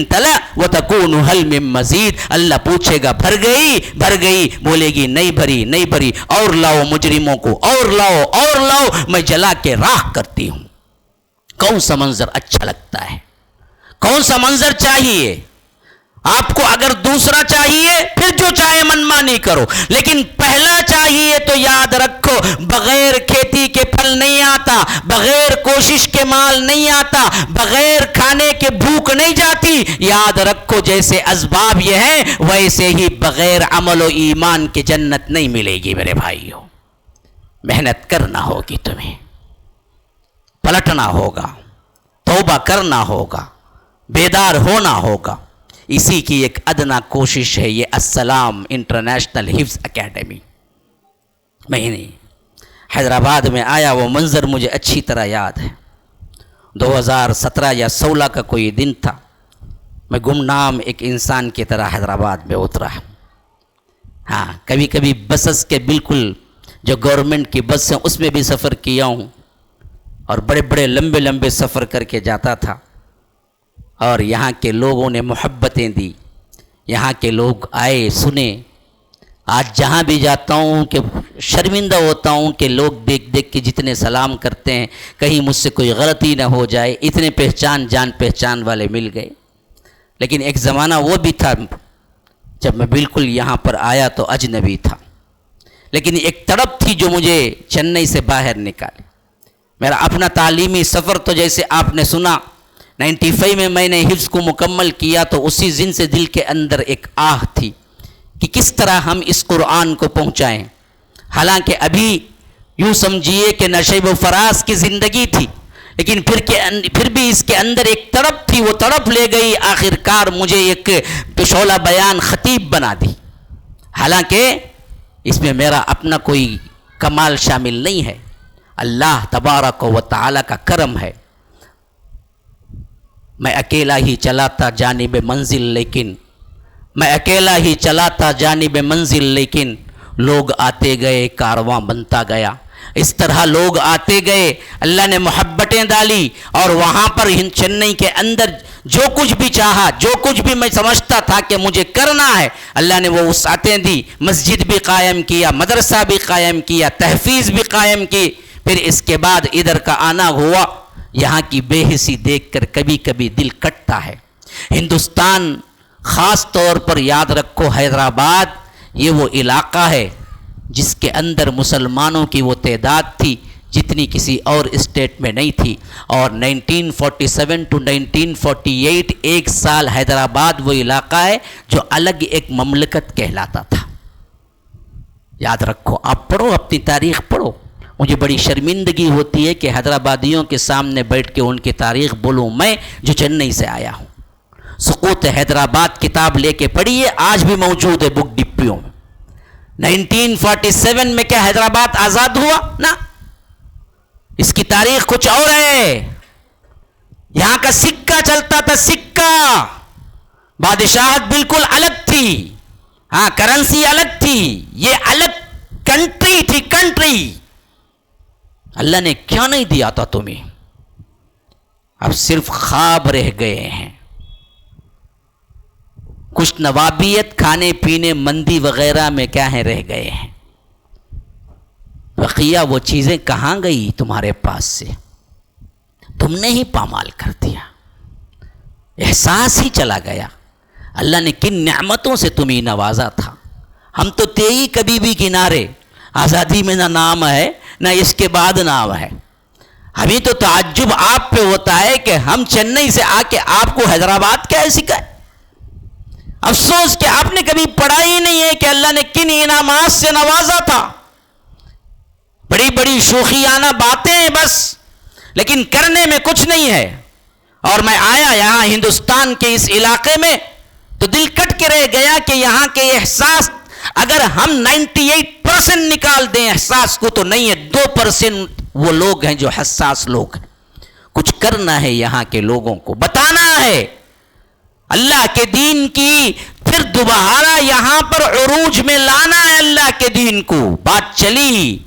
تلا وتکون حل من مزید، اللہ پوچھے گا بھر گئی، بولے گی نہیں بھری، اور لاؤ مجرموں کو، اور لاؤ، میں جلا کے راکھ کرتی ہوں۔ کون سا منظر اچھا لگتا ہے؟ کون سا منظر چاہیے آپ کو؟ اگر دوسرا چاہیے پھر جو چاہے منمانی کرو، لیکن پہلا چاہیے تو یاد رکھو بغیر کھیتی کے پھل نہیں آتا، بغیر کوشش کے مال نہیں آتا، بغیر کھانے کے بھوک نہیں جاتی۔ یاد رکھو جیسے اسباب یہ ہیں ویسے ہی بغیر عمل و ایمان کے جنت نہیں ملے گی میرے بھائیو۔ محنت کرنا ہوگی، تمہیں پلٹنا ہوگا، توبہ کرنا ہوگا، بیدار ہونا ہوگا۔ اسی کی ایک ادنا کوشش ہے یہ السلام انٹرنیشنل حفظ اکیڈمی۔ میں حیدرآباد میں آیا، وہ منظر مجھے اچھی طرح یاد ہے۔ 2017 یا 16 کا کوئی دن تھا، میں گمنام ایک انسان کی طرح حیدرآباد میں اترا۔ ہاں، کبھی کبھی بسز کے بالکل جو گورنمنٹ کی بس ہیں اس میں بھی سفر کیا ہوں، اور بڑے بڑے لمبے سفر کر کے جاتا تھا، اور یہاں کے لوگوں نے محبتیں دی، یہاں کے لوگ آئے، سنے۔ آج جہاں بھی جاتا ہوں کہ شرمندہ ہوتا ہوں کہ لوگ دیکھ کے جتنے سلام کرتے ہیں کہیں مجھ سے کوئی غلطی نہ ہو جائے، اتنے جان پہچان والے مل گئے۔ لیکن ایک زمانہ وہ بھی تھا جب میں بالکل یہاں پر آیا تو اجنبی تھا، لیکن ایک تڑپ تھی جو مجھے چنئی سے باہر نکالی۔ میرا اپنا تعلیمی سفر تو جیسے آپ نے سنا 95 میں نے حفظ کو مکمل کیا، تو اسی دن سے دل کے اندر ایک آہ تھی کہ کس طرح ہم اس قرآن کو پہنچائیں۔ حالانکہ ابھی یوں سمجھیے کہ نشیب و فراز کی زندگی تھی، لیکن پھر بھی اس کے اندر ایک تڑپ تھی، وہ تڑپ لے گئی، آخرکار مجھے ایک شعلہ بیان خطیب بنا دی۔ حالانکہ اس میں میرا اپنا کوئی کمال شامل نہیں ہے، اللہ تبارک و تعالی کا کرم ہے۔ میں اکیلا ہی چلاتا جانب منزل، لیکن لوگ آتے گئے، کارواں بنتا گیا۔ اس طرح لوگ آتے گئے، اللہ نے محبتیں ڈالی، اور وہاں پر چنئی کے اندر جو کچھ بھی چاہا، جو کچھ بھی میں سمجھتا تھا کہ مجھے کرنا ہے، اللہ نے وہ وسعتیں دی۔ مسجد بھی قائم کیا، مدرسہ بھی قائم کیا، تحفیظ بھی قائم کی۔ پھر اس کے بعد ادھر کا آنا ہوا۔ یہاں کی بے حسی دیکھ کر کبھی کبھی دل کٹتا ہے۔ ہندوستان، خاص طور پر یاد رکھو حیدرآباد، یہ وہ علاقہ ہے جس کے اندر مسلمانوں کی وہ تعداد تھی جتنی کسی اور اسٹیٹ میں نہیں تھی، اور 1947 to 1948 ایک سال حیدرآباد وہ علاقہ ہے جو الگ ایک مملکت کہلاتا تھا۔ یاد رکھو، آپ پڑھو، اپنی تاریخ پڑھو۔ مجھے بڑی شرمندگی ہوتی ہے کہ حیدرآبادیوں کے سامنے بیٹھ کے ان کی تاریخ بولوں، میں جو چنئی سے آیا ہوں۔ سقوط حیدرآباد کتاب لے کے پڑھیے، آج بھی موجود ہے بک ڈپیوں میں۔ 1947 میں کیا حیدرآباد آزاد ہوا؟ نہ، اس کی تاریخ کچھ اور ہے۔ یہاں کا سکہ چلتا تھا، سکہ، بادشاہت بالکل الگ تھی، ہاں کرنسی الگ تھی، یہ الگ کنٹری تھی، کنٹری۔ اللہ نے کیا نہیں دیا تھا تمہیں؟ اب صرف خواب رہ گئے ہیں، کچھ نوابیت، کھانے پینے، مندی وغیرہ میں کیا ہے رہ گئے ہیں۔ بقیہ وہ چیزیں کہاں گئی تمہارے پاس سے؟ تم نے ہی پامال کر دیا، احساس ہی چلا گیا۔ اللہ نے کن نعمتوں سے تمہیں نوازا تھا۔ ہم تو تیئی کبھی بھی کنارے، آزادی میں نہ نام ہے نہ اس کے بعد نام ہے۔ ہمیں تو تعجب آپ پہ ہوتا ہے کہ ہم چنئی سے آ کے آپ کو حیدرآباد کیا سکھائے۔ افسوس کہ آپ نے کبھی پڑھا ہی نہیں ہے کہ اللہ نے کن انعامات سے نوازا تھا۔ بڑی بڑی شوخیانہ باتیں ہیں بس، لیکن کرنے میں کچھ نہیں ہے۔ اور میں آیا یہاں ہندوستان کے اس علاقے میں تو دل کٹ کے رہ گیا کہ یہاں کے احساس اگر ہم 98% نکال دیں احساس کو تو نہیں ہے، 2% وہ لوگ ہیں جو حساس لوگ ہیں۔ کچھ کرنا ہے یہاں کے لوگوں کو، بتانا ہے اللہ کے دین کی پھر دوبارہ یہاں پر عروج میں لانا ہے اللہ کے دین کو. بات چلی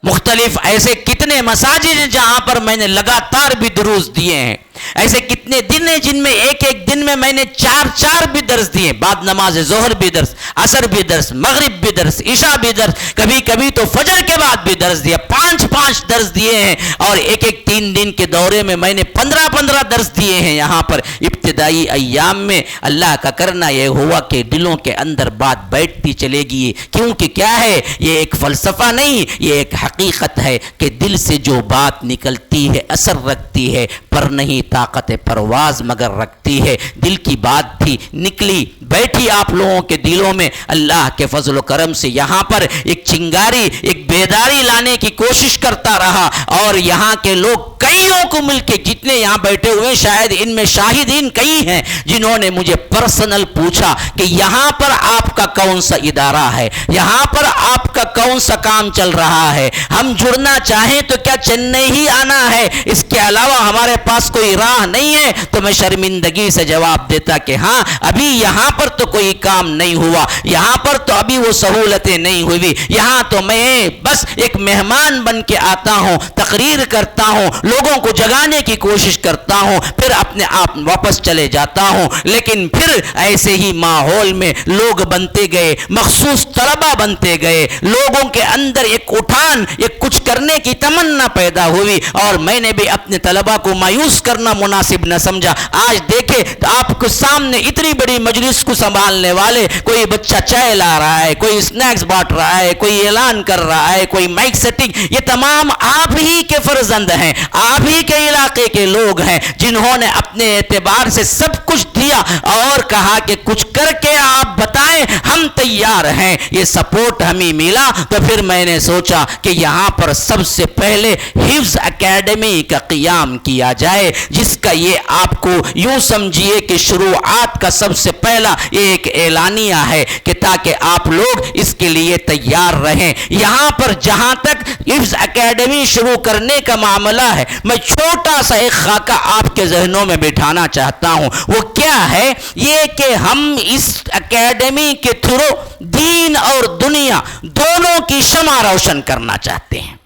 مختلف ایسے کتنے مساجد ہیں جہاں پر میں نے لگاتار بھی دروس دیے ہیں. ایسے کتنے دن ہیں جن میں ایک دن میں میں نے 4 بھی درس دیے. بعد نماز ظہر بھی درس, عصر بھی درس, مغرب بھی درس, عشاء بھی درس, کبھی کبھی تو فجر کے بعد بھی درس دیا. 5 درس دیے ہیں. اور ایک 3 دن کے دورے میں میں نے 15 درس دیے ہیں یہاں پر ابتدائی ایام میں. اللہ کا کرنا یہ ہوا کہ دلوں کے اندر بات بیٹھتی چلے گی, کیونکہ کیا ہے, یہ ایک فلسفہ نہیں, یہ ایک حقیقت ہے کہ دل سے جو بات نکلتی ہے اثر رکھتی ہے, پر نہیں طاقت پرواز مگر رکھتی ہے. دل کی بات تھی, نکلی, بیٹھی آپ لوگوں کے دلوں میں. اللہ کے فضل و کرم سے یہاں پر ایک چنگاری, ایک بیداری لانے کی کوشش کرتا رہا. اور یہاں کے لوگ کئیوں کو مل کے, جتنے یہاں بیٹھے ہوئے شاید ان میں شاہدین کئی ہیں جنہوں نے مجھے پرسنل پوچھا کہ یہاں پر آپ کا کون سا ادارہ ہے, یہاں پر آپ کا کون سا کام چل رہا ہے, ہم جڑنا چاہیں تو کیا چنئی ہی آنا ہے, اس کے علاوہ ہمارے پاس کوئی راہ نہیں ہے. تو میں شرمندگی سے جواب دیتا کہ ہاں, ابھی یہاں پر تو کوئی کام نہیں ہوا, یہاں پر تو ابھی وہ سہولتیں نہیں ہوئی, یہاں تو میں بس ایک مہمان بن کے آتا ہوں, تقریر کرتا ہوں, لوگوں کو جگانے کی کوشش کرتا ہوں, پھر اپنے آپ واپس چلے جاتا ہوں. لیکن پھر ایسے ہی ماحول میں لوگ بنتے گئے, مخصوص طلبہ بنتے گئے, لوگوں کے اندر ایک اٹھان, ایک کچھ کرنے کی تمنا پیدا ہوئی, اور میں نے بھی اپنے طلبہ کو مایوس کرنا مناسب نہ سمجھا. آج دیکھیں تو آپ کو سامنے اتنی بڑی مجلس کو سنبھالنے والے, کوئی بچہ چائے لا رہا ہے, کوئی اسنیکس بانٹ رہا ہے, کوئی اعلان کر رہا ہے, کوئی مائک سیٹنگ, یہ تمام آپ ہی کے فرزند ہیں, آپ ہی کے علاقے کے لوگ ہیں جنہوں نے اپنے اعتبار سے سب کچھ دیا اور کہا کہ کچھ کر کے آپ بتائیں, ہم تیار ہیں. یہ سپورٹ ہمیں ملا تو پھر میں نے سوچا کہ یہاں پر سب سے پہلے حفظ اکیڈمی کا قیام کیا جائے, جس کا یہ آپ کو یوں سمجھیے کہ شروعات کا سب سے پہلا ایک اعلانیہ ہے کہ تاکہ آپ لوگ اس کے لیے تیار رہیں. یہاں پر جہاں تک حفظ اکیڈمی شروع کرنے کا معاملہ ہے, میں چھوٹا سا ایک خاکہ آپ کے ذہنوں میں بٹھانا چاہتا ہوں. وہ کیا ہے, یہ کہ ہم اس اکیڈمی کے تھرو دین اور دنیا دونوں کی شمع روشن کرنا چاہتے ہیں.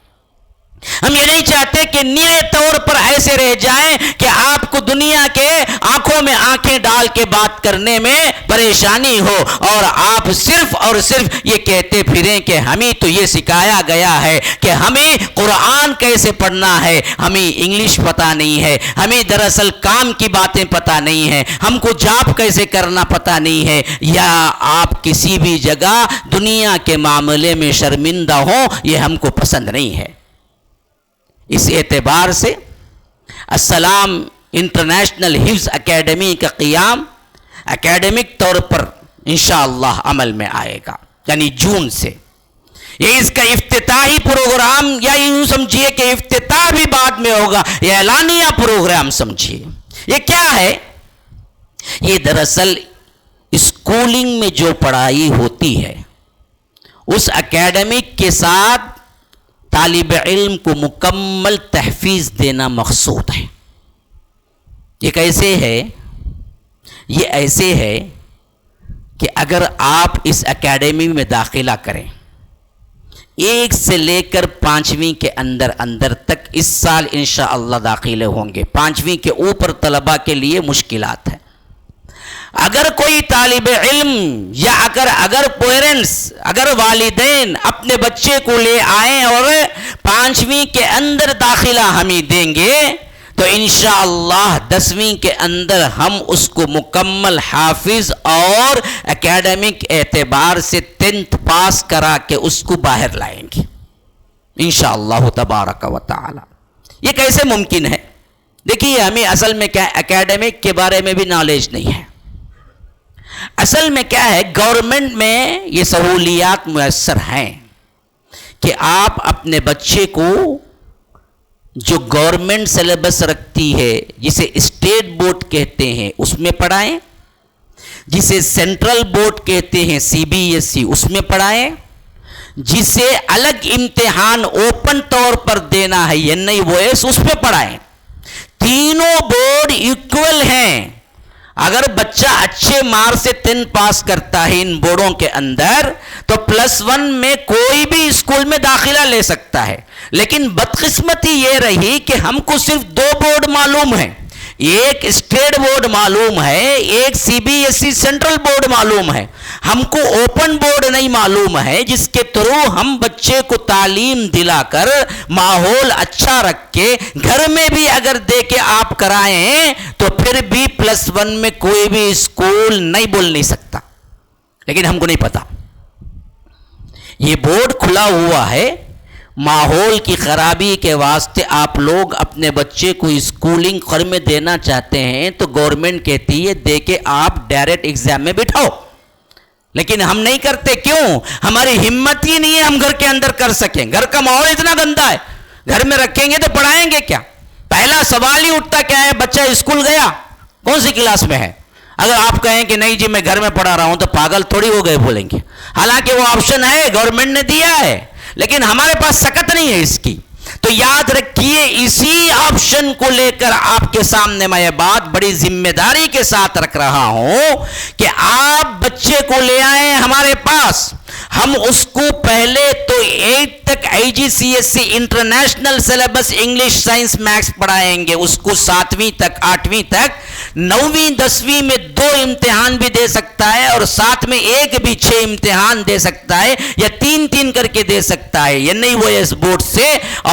ہم یہ نہیں چاہتے کہ نیے طور پر ایسے رہ جائیں کہ آپ کو دنیا کے آنکھوں میں آنکھیں ڈال کے بات کرنے میں پریشانی ہو, اور آپ صرف اور صرف یہ کہتے پھریں کہ ہمیں تو یہ سکھایا گیا ہے کہ ہمیں قرآن کیسے پڑھنا ہے, ہمیں انگلش پتہ نہیں ہے, ہمیں دراصل کام کی باتیں پتہ نہیں ہیں, ہم کو جاب کیسے کرنا پتہ نہیں ہے. یا آپ کسی بھی جگہ دنیا کے معاملے میں شرمندہ ہوں, یہ ہم کو پسند نہیں ہے. اس اعتبار سے السلام انٹرنیشنل حفظ اکیڈمی کا قیام اکیڈمک طور پر انشاءاللہ عمل میں آئے گا, یعنی جون سے. یہ اس کا افتتاحی پروگرام, یا یوں سمجھیے کہ افتتاح بھی بعد میں ہوگا, یہ اعلانیہ پروگرام سمجھیے. یہ کیا ہے, یہ دراصل اسکولنگ میں جو پڑھائی ہوتی ہے اس اکیڈمک کے ساتھ طالب علم کو مکمل تحفیظ دینا مقصود ہے. یہ کیسے ہے, یہ ایسے ہے کہ اگر آپ اس اکیڈمی میں داخلہ کریں, 1 سے لے کر 5ویں کے اندر تک اس سال انشاءاللہ داخلے ہوں گے. 5ویں کے اوپر طلبہ کے لیے مشکلات ہے. اگر کوئی طالب علم یا اگر پیرنٹس, اگر والدین اپنے بچے کو لے آئیں اور 5ویں کے اندر داخلہ ہمیں دیں گے, تو انشاءاللہ 10ویں کے اندر ہم اس کو مکمل حافظ اور اکیڈمک اعتبار سے 10th پاس کرا کے اس کو باہر لائیں گے انشاءاللہ تبارک و تعالی. یہ کیسے ممکن ہے؟ دیکھیے, ہمیں اصل میں کیا ہے, اکیڈمک کے بارے میں بھی نالج نہیں ہے. اصل میں کیا ہے, گورنمنٹ میں یہ سہولیات میسر ہیں کہ آپ اپنے بچے کو جو گورنمنٹ سلیبس رکھتی ہے, جسے اسٹیٹ بورڈ کہتے ہیں, اس میں پڑھائیں, جسے سینٹرل بورڈ کہتے ہیں CBSE, اس میں پڑھائیں, جسے الگ امتحان اوپن طور پر دینا ہے NIOS, اس پہ پڑھائیں. تینوں بورڈ ایکول ہیں. اگر بچہ اچھے مارک سے 10 پاس کرتا ہے ان بورڈوں کے اندر تو +1 میں کوئی بھی اسکول میں داخلہ لے سکتا ہے. لیکن بدقسمتی یہ رہی کہ ہم کو صرف 2 بورڈ معلوم ہیں. ایک اسٹیٹ بورڈ معلوم ہے, ایک CBSE سینٹرل بورڈ معلوم ہے. ہم کو اوپن بورڈ نہیں معلوم ہے جس کے تھرو ہم بچے کو تعلیم دلا کر ماحول اچھا رکھ کے گھر میں بھی اگر دے کے آپ کرائیں تو پھر بھی +1 میں کوئی بھی اسکول نہیں بول نہیں سکتا. لیکن ہم کو نہیں پتا. یہ بورڈ کھلا ہوا ہے, ماحول کی خرابی کے واسطے آپ لوگ اپنے بچے کو اسکولنگ گھر میں دینا چاہتے ہیں تو گورنمنٹ کہتی ہے دے کے آپ ڈائریکٹ ایگزام میں بٹھاؤ. لیکن ہم نہیں کرتے. کیوں؟ ہماری ہمت ہی نہیں ہے ہم گھر کے اندر کر سکیں. گھر کا ماحول اتنا گندا ہے, گھر میں رکھیں گے تو پڑھائیں گے کیا؟ پہلا سوال ہی اٹھتا کیا ہے, بچہ اسکول گیا, کون سی کلاس میں ہے؟ اگر آپ کہیں کہ نہیں جی میں گھر میں پڑھا رہا ہوں تو پاگل تھوڑی ہو گئے بولیں گے. حالانکہ وہ آپشن ہے, گورنمنٹ نے دیا ہے, لیکن ہمارے پاس سکت نہیں ہے اس کی. تو یاد رکھیے اسی آپشن کو لے کر آپ کے سامنے میں یہ بات بڑی ذمہ داری کے ساتھ رکھ رہا ہوں کہ آپ بچے کو لے آئیں ہمارے پاس. ہم اس کو پہلے تو 8 تک IGCSE international syllabus English science maths پڑھائیں گے, اس کو 7ویں تک 8ویں تک. 9ویں 10ویں میں 2 امتحان بھی دے سکتا ہے اور ساتھ میں ایک بھی 6 امتحان دے سکتا ہے یا 3 کر کے دے سکتا ہے, یہ نہیں وہ اس بورڈ سے,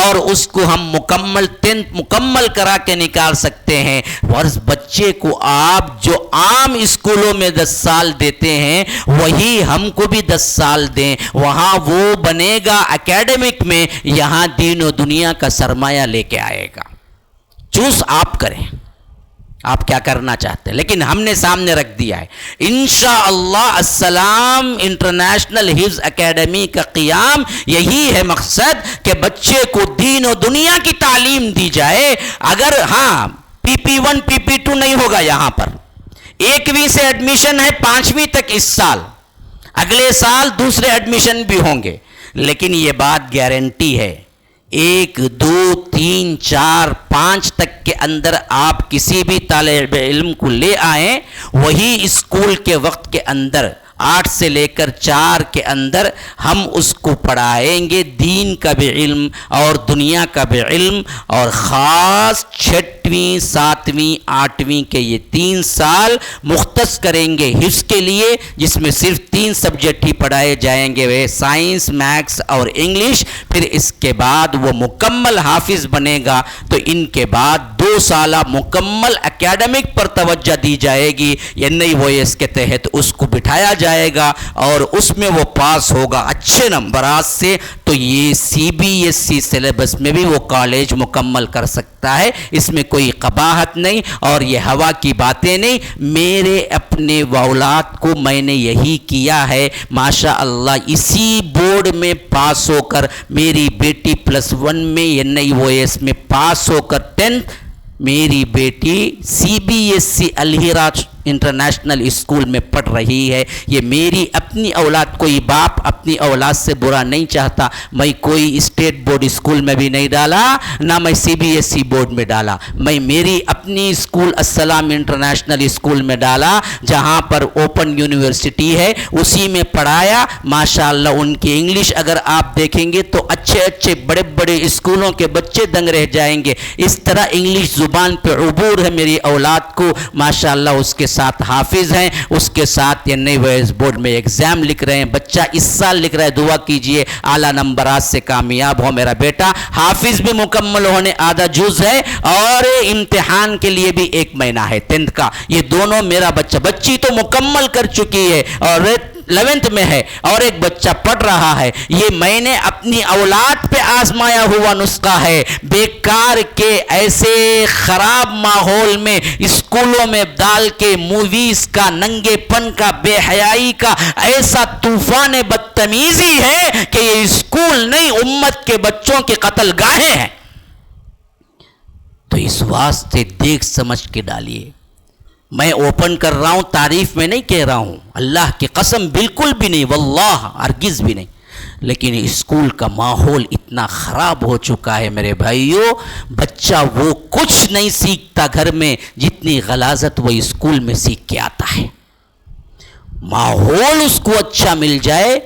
اور اس کو ہم مکمل 10th مکمل کرا کے نکال سکتے ہیں. ورز بچے کو آپ جو عام اسکولوں میں 10 سال دیتے ہیں وہی ہم کو بھی 10 سال دیں, وہاں وہ بنے گا اکیڈمک میں, یہاں دین و دنیا کا سرمایہ لے کے آئے گا. چوز آپ کریں, آپ کیا کرنا چاہتے ہیں, لیکن ہم نے سامنے رکھ دیا ہے انشاءاللہ السلام انٹرنیشنل حفظ اکیڈمی کا قیام. یہی ہے مقصد کہ بچے کو دین و دنیا کی تعلیم دی جائے. اگر ہاں PP1 PP2 نہیں ہوگا, یہاں پر 1ویں سے ایڈمیشن ہے 5ویں تک اس سال, اگلے سال دوسرے ایڈمیشن بھی ہوں گے, لیکن یہ بات گارنٹی ہے 1 2 3 4 5 تک کے اندر آپ کسی بھی طالب علم کو لے آئیں, وہی اسکول کے وقت کے اندر 8 سے لے کر 4 کے اندر ہم اس کو پڑھائیں گے دین کا بھی علم اور دنیا کا بھی علم, اور خاص 6ویں 7ویں 8ویں کے یہ 3 سال مختص کریں گے حفظ کے لیے, جس میں صرف 3 سبجیکٹ ہی پڑھائے جائیں گے, وہ سائنس میتھس اور انگلش. پھر اس کے بعد وہ مکمل حافظ بنے گا تو ان کے بعد 2 سالہ مکمل اکیڈمک پر توجہ دی جائے گی. NIOS کے تحت اس کو بٹھایا جائے گا اور اس میں وہ پاس ہوگا اچھے نمبرات سے, تو یہ CBSE سلیبس میں بھی وہ کالج مکمل کر سکتا ہے. اس میں کوئی قباحت نہیں اور یہ ہوا کی باتیں نہیں. میرے اپنے اولاد کو میں نے یہی کیا ہے, ماشاء اللہ اسی بورڈ میں پاس ہو کر میری بیٹی +1 میں NIOS میں پاس ہو کر 10th, میری بیٹی CBSE الہراج انٹرنیشنل اسکول میں پڑھ رہی ہے. یہ میری اپنی اولاد, کوئی باپ اپنی اولاد سے برا نہیں چاہتا. میں کوئی اسٹیٹ بورڈ اسکول میں بھی نہیں ڈالا, نہ میں CBSE بورڈ میں ڈالا. میں میری اپنی اسکول السلام انٹرنیشنل اسکول میں ڈالا, جہاں پر اوپن یونیورسٹی ہے, اسی میں پڑھایا. ماشاءاللہ ان کی انگلش اگر آپ دیکھیں گے تو اچھے بڑے بڑے اسکولوں کے بچے دنگ رہ جائیں گے. اس طرح انگلش زبان پہ عبور ہے میری اولاد کو. ماشاءاللہ اس کے ساتھ حافظ ہیں, اس کے ساتھ NIOS بورڈ میں ایگزام لکھ رہے ہیں. بچہ اس سال لکھ رہا ہے, دعا کیجئے اعلیٰ نمبرات سے کامیاب ہو میرا بیٹا. حافظ بھی مکمل ہونے آدھا جز ہے اور امتحان کے لیے بھی 1 مہینہ ہے 10th کا. یہ دونوں میرا بچی تو مکمل کر چکی ہے اور 11th میں ہے, اور ایک بچہ پڑھ رہا ہے. یہ میں نے اپنی اولاد پہ آزمایا ہوا نسخہ ہے. بیکار کے ایسے خراب ماحول میں اسکولوں میں ڈال کے موویز کا, ننگے پن کا, بے حیائی کا ایسا طوفان بدتمیزی ہے کہ یہ اسکول نہیں امت کے بچوں کے قتل گاہیں ہیں. تو اس واسطے دیکھ سمجھ کے ڈالیے. میں اوپن کر رہا ہوں, تعریف میں نہیں کہہ رہا ہوں, اللہ کی قسم بالکل بھی نہیں, واللہ ہرگز بھی نہیں. لیکن اسکول کا ماحول اتنا خراب ہو چکا ہے میرے بھائیوں، بچہ وہ کچھ نہیں سیکھتا گھر میں جتنی غلاظت وہ اسکول میں سیکھ کے آتا ہے۔ ماحول اس کو اچھا مل جائے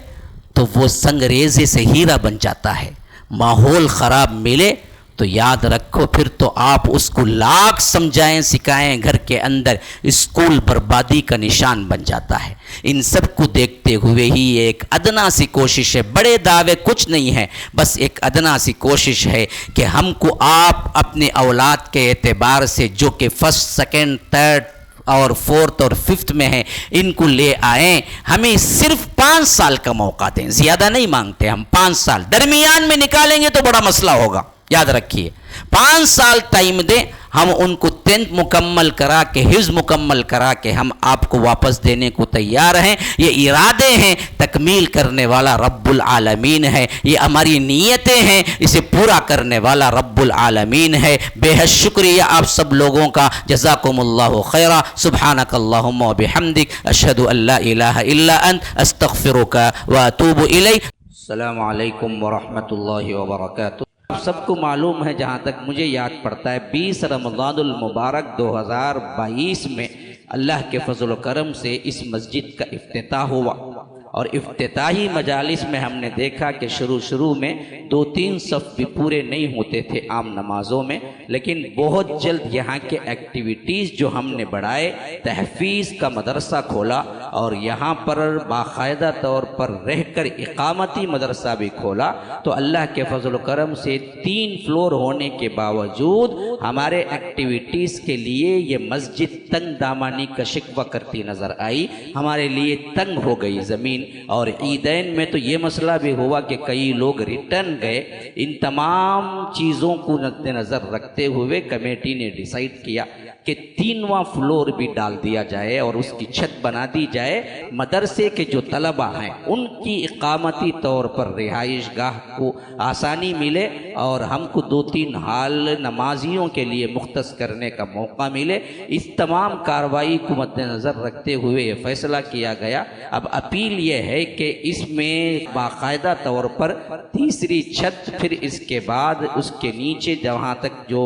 تو وہ سنگریزے سے ہیرا بن جاتا ہے، ماحول خراب ملے تو یاد رکھو پھر تو آپ اس کو لاکھ سمجھائیں سکھائیں گھر کے اندر، اسکول بربادی کا نشان بن جاتا ہے۔ ان سب کو دیکھتے ہوئے ہی ایک ادنا سی کوشش ہے، بڑے دعوے کچھ نہیں ہے، بس ایک ادنا سی کوشش ہے کہ ہم کو آپ اپنے اولاد کے اعتبار سے جو کہ فرسٹ سیکنڈ تھرڈ اور فورتھ اور ففتھ میں ہیں ان کو لے آئیں، ہمیں صرف 5 سال کا موقع دیں، زیادہ نہیں مانگتے ہم، 5 سال درمیان میں نکالیں گے تو بڑا مسئلہ ہوگا، یاد رکھیے 5 سال ٹائم دیں، ہم ان کو 10th مکمل کرا کے حفظ مکمل کرا کے ہم آپ کو واپس دینے کو تیار ہیں۔ یہ ارادے ہیں، تکمیل کرنے والا رب العالمین ہے، یہ ہماری نیتیں ہیں، اسے پورا کرنے والا رب العالمین ہے۔ بے حد شکریہ آپ سب لوگوں کا، جزاکم اللہ خیرا، سبحانک اللہم و بحمدک، اشہد ان لا الہ الا انت، استغفرک و اتوب الیک۔ السلام علیکم ورحمۃ اللہ وبرکاتہ۔ آپ سب کو معلوم ہے، جہاں تک مجھے یاد پڑتا ہے 20 رمضان المبارک 2022 میں اللہ کے فضل و کرم سے اس مسجد کا افتتاح ہوا، اور افتتاحی مجالس میں ہم نے دیکھا کہ شروع میں 2-3 صف بھی پورے نہیں ہوتے تھے عام نمازوں میں، لیکن بہت جلد یہاں کے ایکٹیویٹیز جو ہم نے بڑھائے، تحفیظ کا مدرسہ کھولا اور یہاں پر باقاعدہ طور پر رہ کر اقامتی مدرسہ بھی کھولا، تو اللہ کے فضل و کرم سے 3 فلور ہونے کے باوجود ہمارے ایکٹیویٹیز کے لیے یہ مسجد تنگ دامانی کا شکوہ کرتی نظر آئی، ہمارے لیے تنگ ہو گئی زمین۔ اور عیدین میں تو یہ مسئلہ بھی ہوا کہ کئی لوگ ریٹرن گئے۔ ان تمام چیزوں کو مد نظر رکھتے ہوئے کمیٹی نے ڈیسائیڈ کیا کہ 3واں فلور بھی ڈال دیا جائے اور اس کی چھت بنا دی جائے، مدرسے کے جو طلبہ ہیں ان کی اقامتی طور پر رہائش گاہ کو آسانی ملے اور ہم کو 2-3 ہال نمازیوں کے لیے مختص کرنے کا موقع ملے۔ اس تمام کارروائی کو مد نظر رکھتے ہوئے یہ فیصلہ کیا گیا۔ اب اپیل یہ ہے کہ اس میں باقاعدہ طور پر تیسری چھت، پھر اس کے بعد اس کے نیچے جہاں تک جو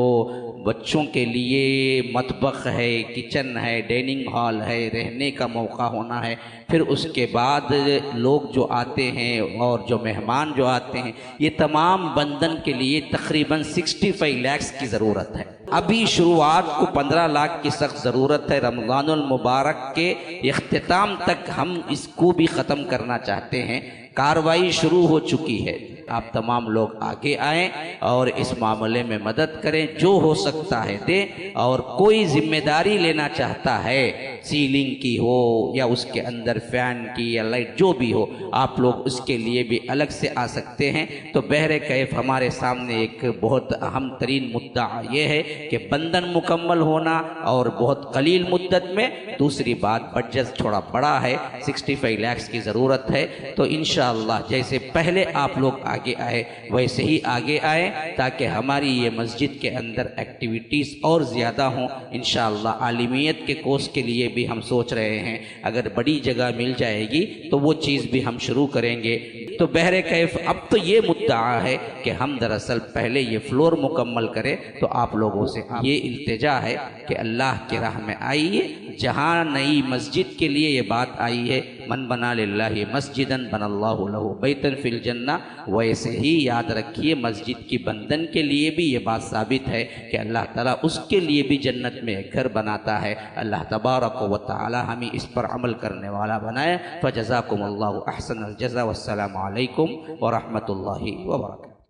بچوں کے لیے مطبخ ہے، کچن ہے، ڈائننگ ہال ہے، رہنے کا موقع ہونا ہے، پھر اس کے بعد لوگ جو آتے ہیں اور جو مہمان جو آتے ہیں، یہ تمام بندن کے لیے تقریباً 65 لاکھ کی ضرورت ہے۔ ابھی شروعات کو 15 لاکھ کی سخت ضرورت ہے، رمضان المبارک کے اختتام تک ہم اس کو بھی ختم کرنا چاہتے ہیں۔ کارروائی شروع ہو چکی ہے، آپ تمام لوگ آگے آئیں اور اس معاملے میں مدد کریں، جو ہو سکتا ہے دیں، اور کوئی ذمہ داری لینا چاہتا ہے سیلنگ کی ہو یا اس کے اندر فین کی یا لائٹ جو بھی ہو، آپ لوگ اس کے لیے بھی الگ سے آ سکتے ہیں۔ تو بہر کیف ہمارے سامنے ایک بہت اہم ترین مدعا یہ ہے کہ بندن مکمل ہونا اور بہت قلیل مدت میں، دوسری بات بجٹ تھوڑا بڑا ہے، 65 لاکھ کی ضرورت ہے۔ تو انشاءاللہ جیسے پہلے آپ لوگ آگے آئے ویسے ہی آگے آئیں تاکہ ہماری یہ مسجد کے اندر ایکٹیویٹیز اور زیادہ ہوں۔ انشاءاللہ عالمیت کے کورس کے لیے بھی ہم سوچ رہے ہیں، اگر بڑی جگہ مل جائے گی تو وہ چیز بھی ہم شروع کریں گے۔ تو بہر کیف اب تو یہ مدعا ہے کہ ہم دراصل پہلے یہ فلور مکمل کریں، تو آپ لوگوں سے یہ التجا ہے کہ اللہ کی راہ میں آئیے۔ جہاں نئی مسجد کے لیے یہ بات آئی ہے، من بنا للہ مسجدن بن اللہ لہ بیتن فی الجنہ، ویسے ہی یاد رکھیے مسجد کی بندن کے لیے بھی یہ بات ثابت ہے کہ اللہ تعالیٰ اس کے لیے بھی جنت میں ایک گھر بناتا ہے۔ اللہ تبارک و تعالی ہمیں اس پر عمل کرنے والا بنائے۔ فجزاکم اللہ احسن الجزا، والسلام علیکم ورحمۃ اللہ وبرکاتہ۔